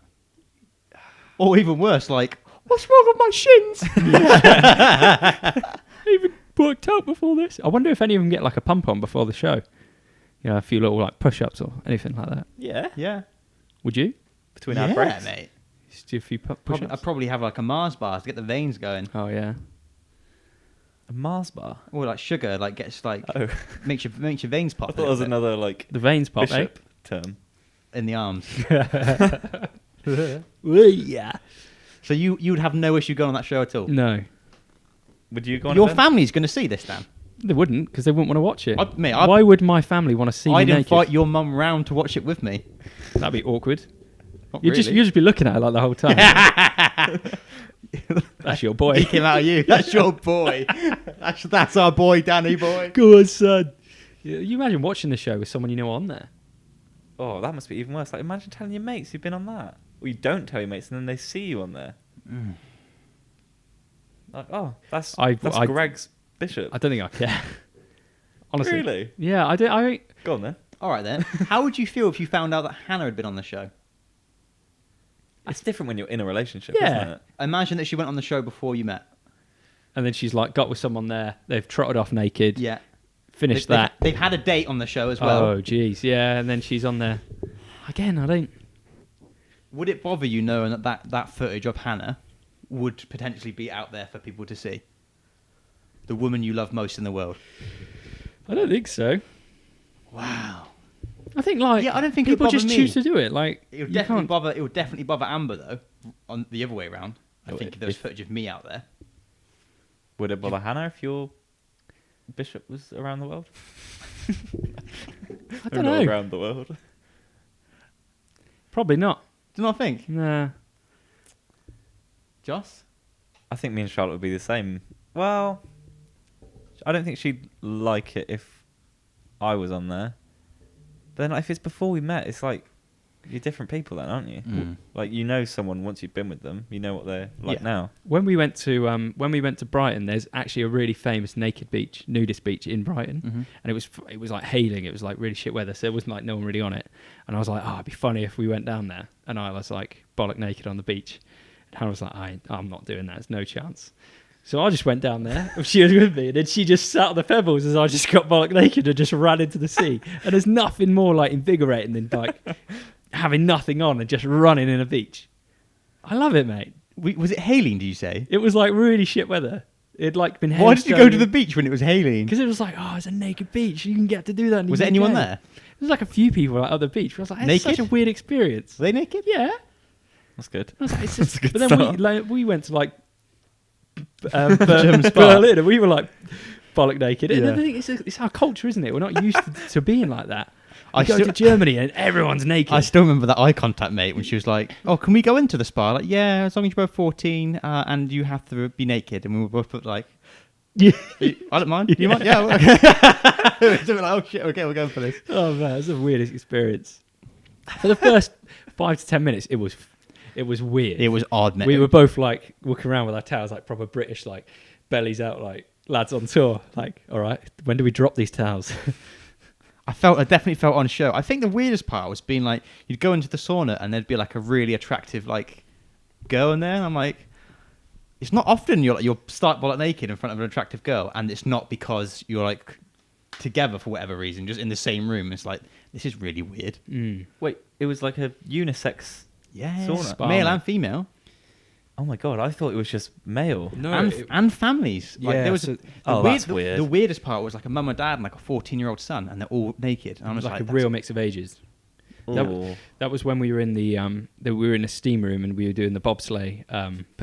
[SPEAKER 4] Or even worse, like, what's wrong with my shins?
[SPEAKER 5] Even worked out before this. I wonder if any of them get like a pump on before the show. You know, a few little like push-ups or anything like that.
[SPEAKER 2] Yeah.
[SPEAKER 4] yeah.
[SPEAKER 5] Would you?
[SPEAKER 2] Between our breaks.
[SPEAKER 4] mate.
[SPEAKER 5] do a few push-ups.
[SPEAKER 4] I'd probably have like a Mars bar to get the veins going.
[SPEAKER 5] Oh yeah.
[SPEAKER 2] A Mars bar.
[SPEAKER 4] Or like sugar, like gets like
[SPEAKER 2] Oh,
[SPEAKER 4] makes your veins pop.
[SPEAKER 2] I thought that was another like
[SPEAKER 5] The veins pop,
[SPEAKER 2] bishop term.
[SPEAKER 4] in the arms.
[SPEAKER 5] Yeah.
[SPEAKER 4] So you would have no issue going on that show at all.
[SPEAKER 5] No,
[SPEAKER 2] Would you go on?
[SPEAKER 4] Your
[SPEAKER 2] a
[SPEAKER 4] family's going to see this, Dan.
[SPEAKER 5] they wouldn't because they wouldn't want to watch it.
[SPEAKER 4] I'd
[SPEAKER 5] Why would my family want to see me
[SPEAKER 4] I'd
[SPEAKER 5] naked?
[SPEAKER 4] invite your mum round to watch it with me.
[SPEAKER 5] That'd be awkward.
[SPEAKER 4] Not
[SPEAKER 5] You'd
[SPEAKER 4] really.
[SPEAKER 5] just be looking at her like the whole time. That's your boy.
[SPEAKER 4] He came out of you. That's your boy. That's our boy, Danny boy.
[SPEAKER 5] Go on, son. You imagine watching the show with someone you know on there.
[SPEAKER 2] Oh, that must be even worse. Like, imagine telling your mates you've been on that. Or you don't tell your mates and then they see you on there. Like, oh, that's Greg's bishop.
[SPEAKER 5] I don't think I care. Honestly.
[SPEAKER 2] Really?
[SPEAKER 5] Yeah, I do.
[SPEAKER 2] Go on then.
[SPEAKER 4] All right then. How would you feel if you found out that Hannah had been on the show?
[SPEAKER 2] It's different when you're in a relationship,
[SPEAKER 5] Yeah.
[SPEAKER 2] isn't it?
[SPEAKER 4] Imagine that she went on the show before you met.
[SPEAKER 5] And then she's like got with someone there. They've trotted off naked.
[SPEAKER 4] Yeah.
[SPEAKER 5] Finished
[SPEAKER 4] They've-
[SPEAKER 5] that.
[SPEAKER 4] They've had a date on the show as well.
[SPEAKER 5] Oh, jeez. Yeah, and then she's on there. Again, I don't.
[SPEAKER 4] Would it bother you knowing that footage of Hannah would potentially be out there for people to see? The woman you love most in the world.
[SPEAKER 5] I don't think so.
[SPEAKER 4] Wow.
[SPEAKER 5] I think like
[SPEAKER 4] Yeah, I don't think it would
[SPEAKER 5] people
[SPEAKER 4] bother
[SPEAKER 5] just
[SPEAKER 4] me.
[SPEAKER 5] choose to do it. Like
[SPEAKER 4] It would
[SPEAKER 5] you
[SPEAKER 4] definitely
[SPEAKER 5] can't-
[SPEAKER 4] bother. It would definitely bother Amber though. On the other way around, I
[SPEAKER 2] Oh,
[SPEAKER 4] think if there was footage of me out there.
[SPEAKER 2] Would it bother Hannah if your bishop was around the world?
[SPEAKER 5] I don't
[SPEAKER 2] Not
[SPEAKER 5] know.
[SPEAKER 2] around the world.
[SPEAKER 5] Probably not.
[SPEAKER 4] Do you not think,
[SPEAKER 5] Nah.
[SPEAKER 4] Joss?
[SPEAKER 2] I think me and Charlotte would be the same. Well, I don't think she'd like it if I was on there. But then if it's before we met, it's like you're different people then, aren't you? Like you know someone once you've been with them, you know what they're like
[SPEAKER 4] Yeah.
[SPEAKER 2] now.
[SPEAKER 5] When we went to Brighton, there's actually a really famous naked beach, nudist beach in Brighton,
[SPEAKER 4] Mhm.
[SPEAKER 5] and it was like hailing. It was like really shit weather, so there wasn't like no one really on it. And I was like, oh, it'd be funny if we went down there, and I was like bollock naked on the beach. And Hannah was like, I'm not doing that. There's no chance. So I just went down there. She was with me, and then she just sat on the pebbles as I just got bollock naked and just ran into the sea. And there's nothing more like invigorating than like having nothing on and just running in a beach. I love it, mate.
[SPEAKER 4] Was it hailing? Did you say?
[SPEAKER 5] It was like really shit weather. It'd like been.
[SPEAKER 4] Why did you go to the beach when it was hailing?
[SPEAKER 5] Because it was like, oh, it's a naked beach. You can get to do that. in
[SPEAKER 4] Was
[SPEAKER 5] the
[SPEAKER 4] there anyone
[SPEAKER 5] UK.
[SPEAKER 4] there?
[SPEAKER 5] There was like a few people at the beach. I was like, it's
[SPEAKER 4] Naked?
[SPEAKER 5] such a weird experience.
[SPEAKER 4] Were they naked?
[SPEAKER 5] Yeah.
[SPEAKER 2] That's good.
[SPEAKER 5] I was like, it's just,
[SPEAKER 2] a good
[SPEAKER 5] but then
[SPEAKER 2] start.
[SPEAKER 5] we went to like
[SPEAKER 4] German spa.
[SPEAKER 5] Berlin, and we were like bollock naked. And
[SPEAKER 4] Yeah.
[SPEAKER 5] I think it's our culture, isn't it? We're not used to being like that.
[SPEAKER 4] I
[SPEAKER 5] I go
[SPEAKER 4] still-
[SPEAKER 5] to Germany and everyone's naked.
[SPEAKER 4] I still remember that eye contact, mate, when she was like, "Oh, can we go into the spa?" Like, yeah, as long as you're both 14 and you have to be naked. And we were both like,
[SPEAKER 5] Yeah.
[SPEAKER 4] "I don't mind. You mind? Yeah." So we're like, "Oh shit, okay, we're going for this."
[SPEAKER 5] Oh man, it's the weirdest experience. For the first 5 to 10 minutes, it was weird.
[SPEAKER 4] It was odd, mate.
[SPEAKER 5] We were both like walking around with our towels, like proper British, like bellies out, like lads on tour. Like, all right, when do we drop these towels?
[SPEAKER 4] I definitely felt on show. I think the weirdest part was being like, you'd go into the sauna and there'd be like a really attractive like girl in there, and I'm like, it's not often you're stark bollock naked in front of an attractive girl, and it's not because you're like together for whatever reason, just in the same room. It's like, this is really weird.
[SPEAKER 2] Wait, it was like a unisex.
[SPEAKER 4] Yeah,
[SPEAKER 2] Sauna.
[SPEAKER 5] Spa,
[SPEAKER 4] male
[SPEAKER 5] mate.
[SPEAKER 4] and female,
[SPEAKER 2] Oh my god, I thought it was just male.
[SPEAKER 5] No,
[SPEAKER 4] and families. Like,
[SPEAKER 5] Yeah,
[SPEAKER 4] there was
[SPEAKER 5] so-
[SPEAKER 2] that's weird.
[SPEAKER 4] The weirdest part was like a mum and dad and like a 14-year-old son, and they're all naked. And I
[SPEAKER 5] it
[SPEAKER 4] was
[SPEAKER 5] was like a
[SPEAKER 4] that's-
[SPEAKER 5] real mix of ages.
[SPEAKER 2] Ooh.
[SPEAKER 5] That was when we were in the we were in a steam room and we were doing the bobsleigh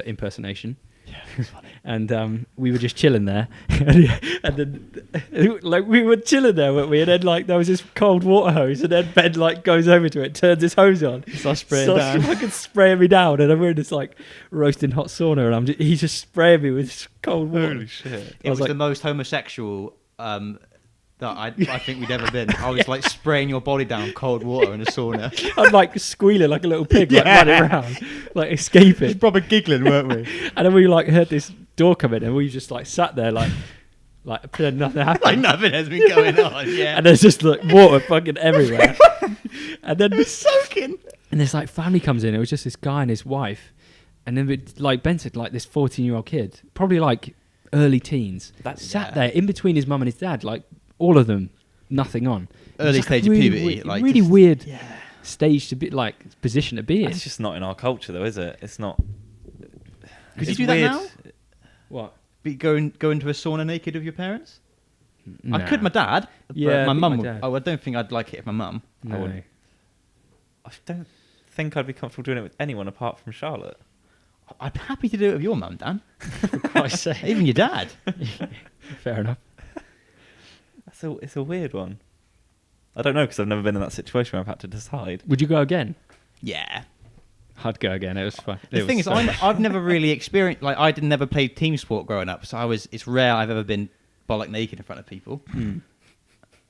[SPEAKER 5] impersonation.
[SPEAKER 4] Yeah, it was funny.
[SPEAKER 5] And we were just chilling there, and then like we were chilling there, weren't we? And then like there was this cold water hose, and then Ben like goes over to it, turns his hose on,
[SPEAKER 4] Starts spraying
[SPEAKER 5] starts
[SPEAKER 4] down.
[SPEAKER 5] fucking spraying me down, and we're in this like roasting hot sauna, and he's just spraying me with this cold water.
[SPEAKER 2] Holy shit.
[SPEAKER 4] It
[SPEAKER 5] I was
[SPEAKER 4] was
[SPEAKER 5] like-
[SPEAKER 4] the most homosexual that I think we'd ever been. I was like spraying your body down with cold water in a sauna.
[SPEAKER 5] I'm like squealing like a little pig, like
[SPEAKER 4] Yeah.
[SPEAKER 5] running around, like escaping.
[SPEAKER 4] Just proper giggling, weren't we?
[SPEAKER 5] And then we like heard this door come in, and we just like sat there like pretend nothing happened.
[SPEAKER 4] Like nothing has been going on. Yeah,
[SPEAKER 5] And there's just like water fucking everywhere. And then
[SPEAKER 4] soaking.
[SPEAKER 5] and this like family comes in. It was just this guy and his wife, and then like Ben said, like this 14-year-old kid, probably like early teens, sat there in between his mum and his dad, like all of them, nothing on. It was
[SPEAKER 4] Early
[SPEAKER 5] like
[SPEAKER 4] stage of
[SPEAKER 5] really
[SPEAKER 4] puberty,
[SPEAKER 5] weird,
[SPEAKER 4] like
[SPEAKER 5] really
[SPEAKER 4] just-
[SPEAKER 5] weird stage to be like position to be in.
[SPEAKER 6] It's just not in our culture, though, is it? It's not.
[SPEAKER 4] Could you
[SPEAKER 6] it's
[SPEAKER 4] do that
[SPEAKER 6] weird.
[SPEAKER 4] now?
[SPEAKER 5] What?
[SPEAKER 4] Go into a sauna naked with your parents? I
[SPEAKER 5] Nah.
[SPEAKER 4] could my dad, but
[SPEAKER 5] Yeah, I
[SPEAKER 4] my
[SPEAKER 5] think
[SPEAKER 4] mum
[SPEAKER 5] my
[SPEAKER 4] would.
[SPEAKER 5] dad.
[SPEAKER 4] Oh, I don't think I'd like it if my mum.
[SPEAKER 5] No.
[SPEAKER 6] wouldn't. I don't think I'd be comfortable doing it with anyone apart from Charlotte.
[SPEAKER 4] I'd be happy to do it with your mum, Dan.
[SPEAKER 5] For Christ's sake.
[SPEAKER 4] Even your dad.
[SPEAKER 5] Fair enough.
[SPEAKER 6] It's a weird one. I don't know because I've never been in that situation where I've had to decide.
[SPEAKER 5] Would you go again?
[SPEAKER 4] Yeah.
[SPEAKER 5] I'd go again. It was fun.
[SPEAKER 4] The thing is, I've never really experienced, like, I didn't never play team sport growing up, so it's rare I've ever been bollock naked in front of people.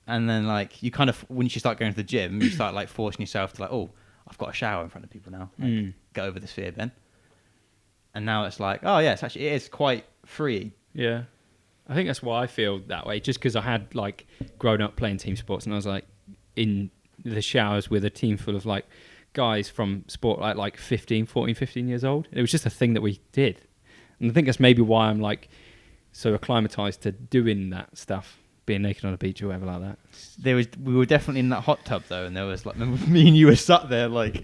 [SPEAKER 4] And then, like, you kind of, once you start going to the gym, you start, like, forcing yourself to, like, oh, I've got a shower in front of people now. Like, get over this fear, Ben. And now it's like, oh, yeah, it is quite free.
[SPEAKER 5] Yeah. I think that's why I feel that way, just because I had, like, grown up playing team sports, and I was, like, in the showers with a team full of, like, guys from sport, like 15 years old. It was just a thing that we did. And I think that's maybe why I'm, like, so acclimatized to doing that stuff, being naked on a beach or whatever like that.
[SPEAKER 4] We were definitely in that hot tub, though, and there was, like, remember me and you were sat there, like,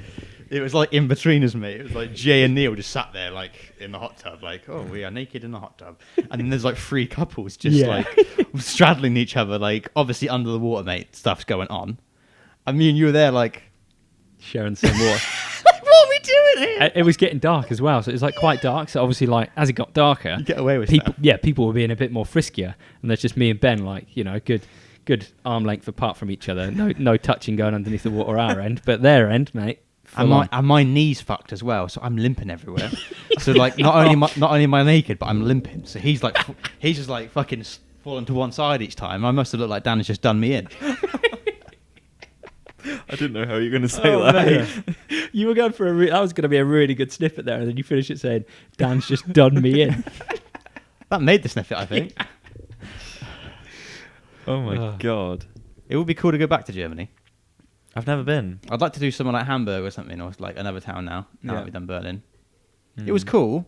[SPEAKER 4] it was, like, in between us, mate. It was, like, Jay and Neil just sat there, like, in the hot tub, like, oh, we are naked in the hot tub. And then there's, like, 3 couples just, like, straddling each other, like, obviously under the water, mate, stuff's going on. And me and you were there, like...
[SPEAKER 5] Sharing some water.
[SPEAKER 4] What are we doing here?
[SPEAKER 5] It was getting dark as well, so it was, like, quite dark. So obviously, like, as it got darker...
[SPEAKER 4] You get away with
[SPEAKER 5] people,
[SPEAKER 4] stuff.
[SPEAKER 5] yeah, people were being a bit more friskier. And there's just me and Ben, like, you know, good arm length apart from each other. No touching going underneath the water our end. But their end, mate...
[SPEAKER 4] And my knee's fucked as well, so I'm limping everywhere. So like, not only am I naked, but I'm limping. So he's just like fucking falling to one side each time. I must have looked like Dan has just done me in.
[SPEAKER 6] I didn't know how you were going to say that.
[SPEAKER 5] You were going for that was going to be a really good snippet there, and then you finish it saying, "Dan's just done me in."
[SPEAKER 4] That made the snippet, I think.
[SPEAKER 6] Oh my god.
[SPEAKER 4] It would be cool to go back to Germany.
[SPEAKER 6] I've never been.
[SPEAKER 4] I'd like to do somewhere like Hamburg or something, or like another town now
[SPEAKER 5] Yeah.
[SPEAKER 4] that we've done Berlin. It was cool.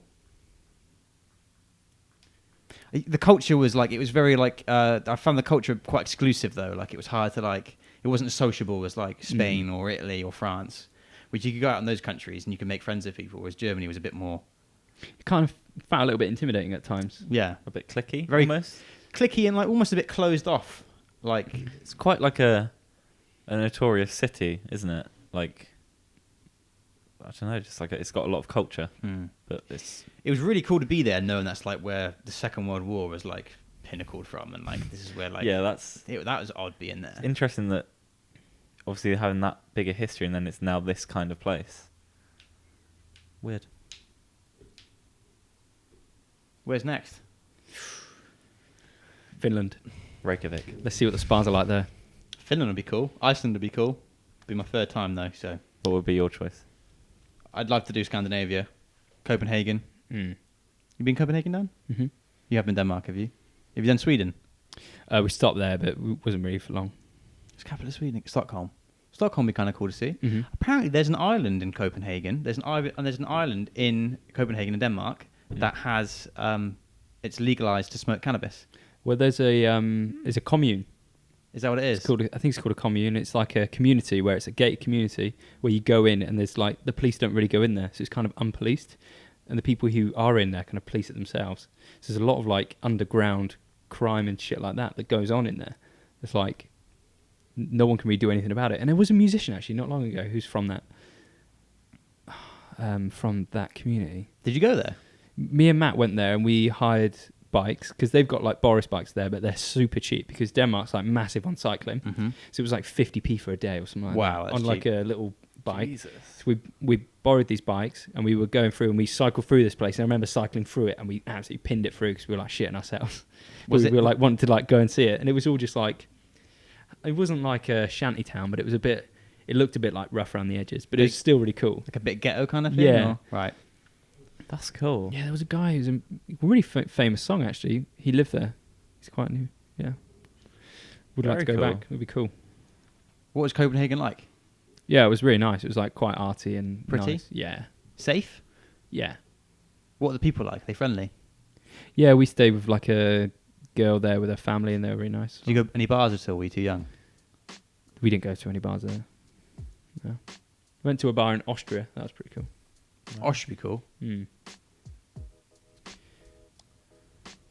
[SPEAKER 4] The culture was like, it was very like, I found the culture quite exclusive though. Like it was hard to like, it wasn't as sociable as like Spain or Italy or France, which you could go out in those countries and you can make friends with people, whereas Germany was a bit more,
[SPEAKER 5] It kind of felt a little bit intimidating at times.
[SPEAKER 4] yeah,
[SPEAKER 6] A bit clicky,
[SPEAKER 4] Very-
[SPEAKER 6] almost.
[SPEAKER 4] cliquey and like almost a bit closed off. Like,
[SPEAKER 6] It's quite like a notorious city, isn't it? Like, I don't know, just like it's got a lot of culture, but it's
[SPEAKER 4] it was really cool to be there knowing that's like where the Second World War was like pinnacled from, and like this is where like,
[SPEAKER 6] yeah, that's
[SPEAKER 4] that was odd being there.
[SPEAKER 6] interesting that obviously having that bigger history and then it's now this kind of place. Weird.
[SPEAKER 4] Where's next?
[SPEAKER 5] Finland.
[SPEAKER 6] Reykjavik.
[SPEAKER 5] Let's see what the spas are like there.
[SPEAKER 4] Finland would be cool. Iceland would be cool. Be my third time though, so
[SPEAKER 6] What would be your choice?
[SPEAKER 4] I'd love to do Scandinavia, Copenhagen.
[SPEAKER 5] Mm.
[SPEAKER 4] You been Copenhagen, Dan?
[SPEAKER 5] Mm-hmm.
[SPEAKER 4] You have been Denmark, have you? Have you done Sweden?
[SPEAKER 5] We stopped there, but it wasn't really for long.
[SPEAKER 4] It's capital of Sweden, Stockholm. Stockholm would be kind of cool to see.
[SPEAKER 5] Mm-hmm.
[SPEAKER 4] Apparently, there's an island in Copenhagen. There's an island in Copenhagen in Denmark that has it's legalized to smoke cannabis.
[SPEAKER 5] Well, there's a commune.
[SPEAKER 4] Is that what it is?
[SPEAKER 5] It's called. I think it's called a commune. It's like a community where it's a gated community where you go in and there's like the police don't really go in there, so it's kind of unpoliced, and the people who are in there kind of police it themselves. So there's a lot of like underground crime and shit like that goes on in there. It's like no one can really do anything about it. And there was a musician actually not long ago who's from that community.
[SPEAKER 4] Did you go there?
[SPEAKER 5] Me and Matt went there and we hired bikes because they've got like Boris bikes there, but they're super cheap because Denmark's like massive on cycling.
[SPEAKER 4] Mm-hmm.
[SPEAKER 5] So it was like 50p for a day or something like
[SPEAKER 4] Wow,
[SPEAKER 5] that
[SPEAKER 4] that's
[SPEAKER 5] on like
[SPEAKER 4] cheap.
[SPEAKER 5] a little bike.
[SPEAKER 6] Jesus.
[SPEAKER 5] So we borrowed these bikes and we were going through and we cycled through this place. And I remember cycling through it and we absolutely pinned it through because we were like shitting ourselves.
[SPEAKER 4] Was
[SPEAKER 5] we
[SPEAKER 4] it-
[SPEAKER 5] were like wanting to like go and see it, and it was all just like, it wasn't like a shanty town, but it was a bit. It looked a bit like rough around the edges, but it was still really cool.
[SPEAKER 4] Like a bit ghetto kind of thing?
[SPEAKER 5] Yeah.
[SPEAKER 4] or- Right.
[SPEAKER 6] That's cool.
[SPEAKER 5] Yeah, there was a guy who's a really famous song actually. He lived there. He's quite new. Yeah. Would like to
[SPEAKER 6] Very
[SPEAKER 5] go
[SPEAKER 6] cool.
[SPEAKER 5] back. It'd be cool.
[SPEAKER 4] What was Copenhagen like?
[SPEAKER 5] Yeah, it was really nice. It was like quite arty and
[SPEAKER 4] Pretty?
[SPEAKER 5] nice. Yeah.
[SPEAKER 4] Safe?
[SPEAKER 5] Yeah.
[SPEAKER 4] What are the people like? Are they friendly?
[SPEAKER 5] Yeah, we stayed with like a girl there with her family and they were really nice.
[SPEAKER 4] Did you go any bars at all? Were you too young?
[SPEAKER 5] We didn't go to any bars there. No. Went to a bar in Austria. That was pretty cool.
[SPEAKER 4] Oh, should be cool.
[SPEAKER 5] Mm.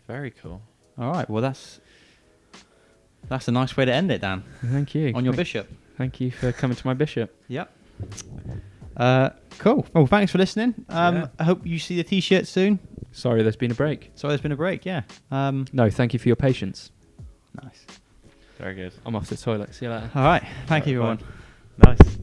[SPEAKER 2] Very cool.
[SPEAKER 4] All right. Well, that's a nice way to end it, Dan.
[SPEAKER 5] Thank you.
[SPEAKER 4] On your bishop.
[SPEAKER 5] Thank you for coming to my bishop.
[SPEAKER 4] Yep. Cool. Well, thanks for listening.
[SPEAKER 2] Yeah.
[SPEAKER 4] I hope you see the t-shirt soon.
[SPEAKER 5] Sorry, there's been a break.
[SPEAKER 4] Sorry, there's been a break. Yeah.
[SPEAKER 5] No, thank you for your patience.
[SPEAKER 4] Nice.
[SPEAKER 2] Very good.
[SPEAKER 5] I'm off to the toilet. See you later.
[SPEAKER 4] All right. Thank you,
[SPEAKER 2] Right,
[SPEAKER 4] everyone.
[SPEAKER 2] Nice.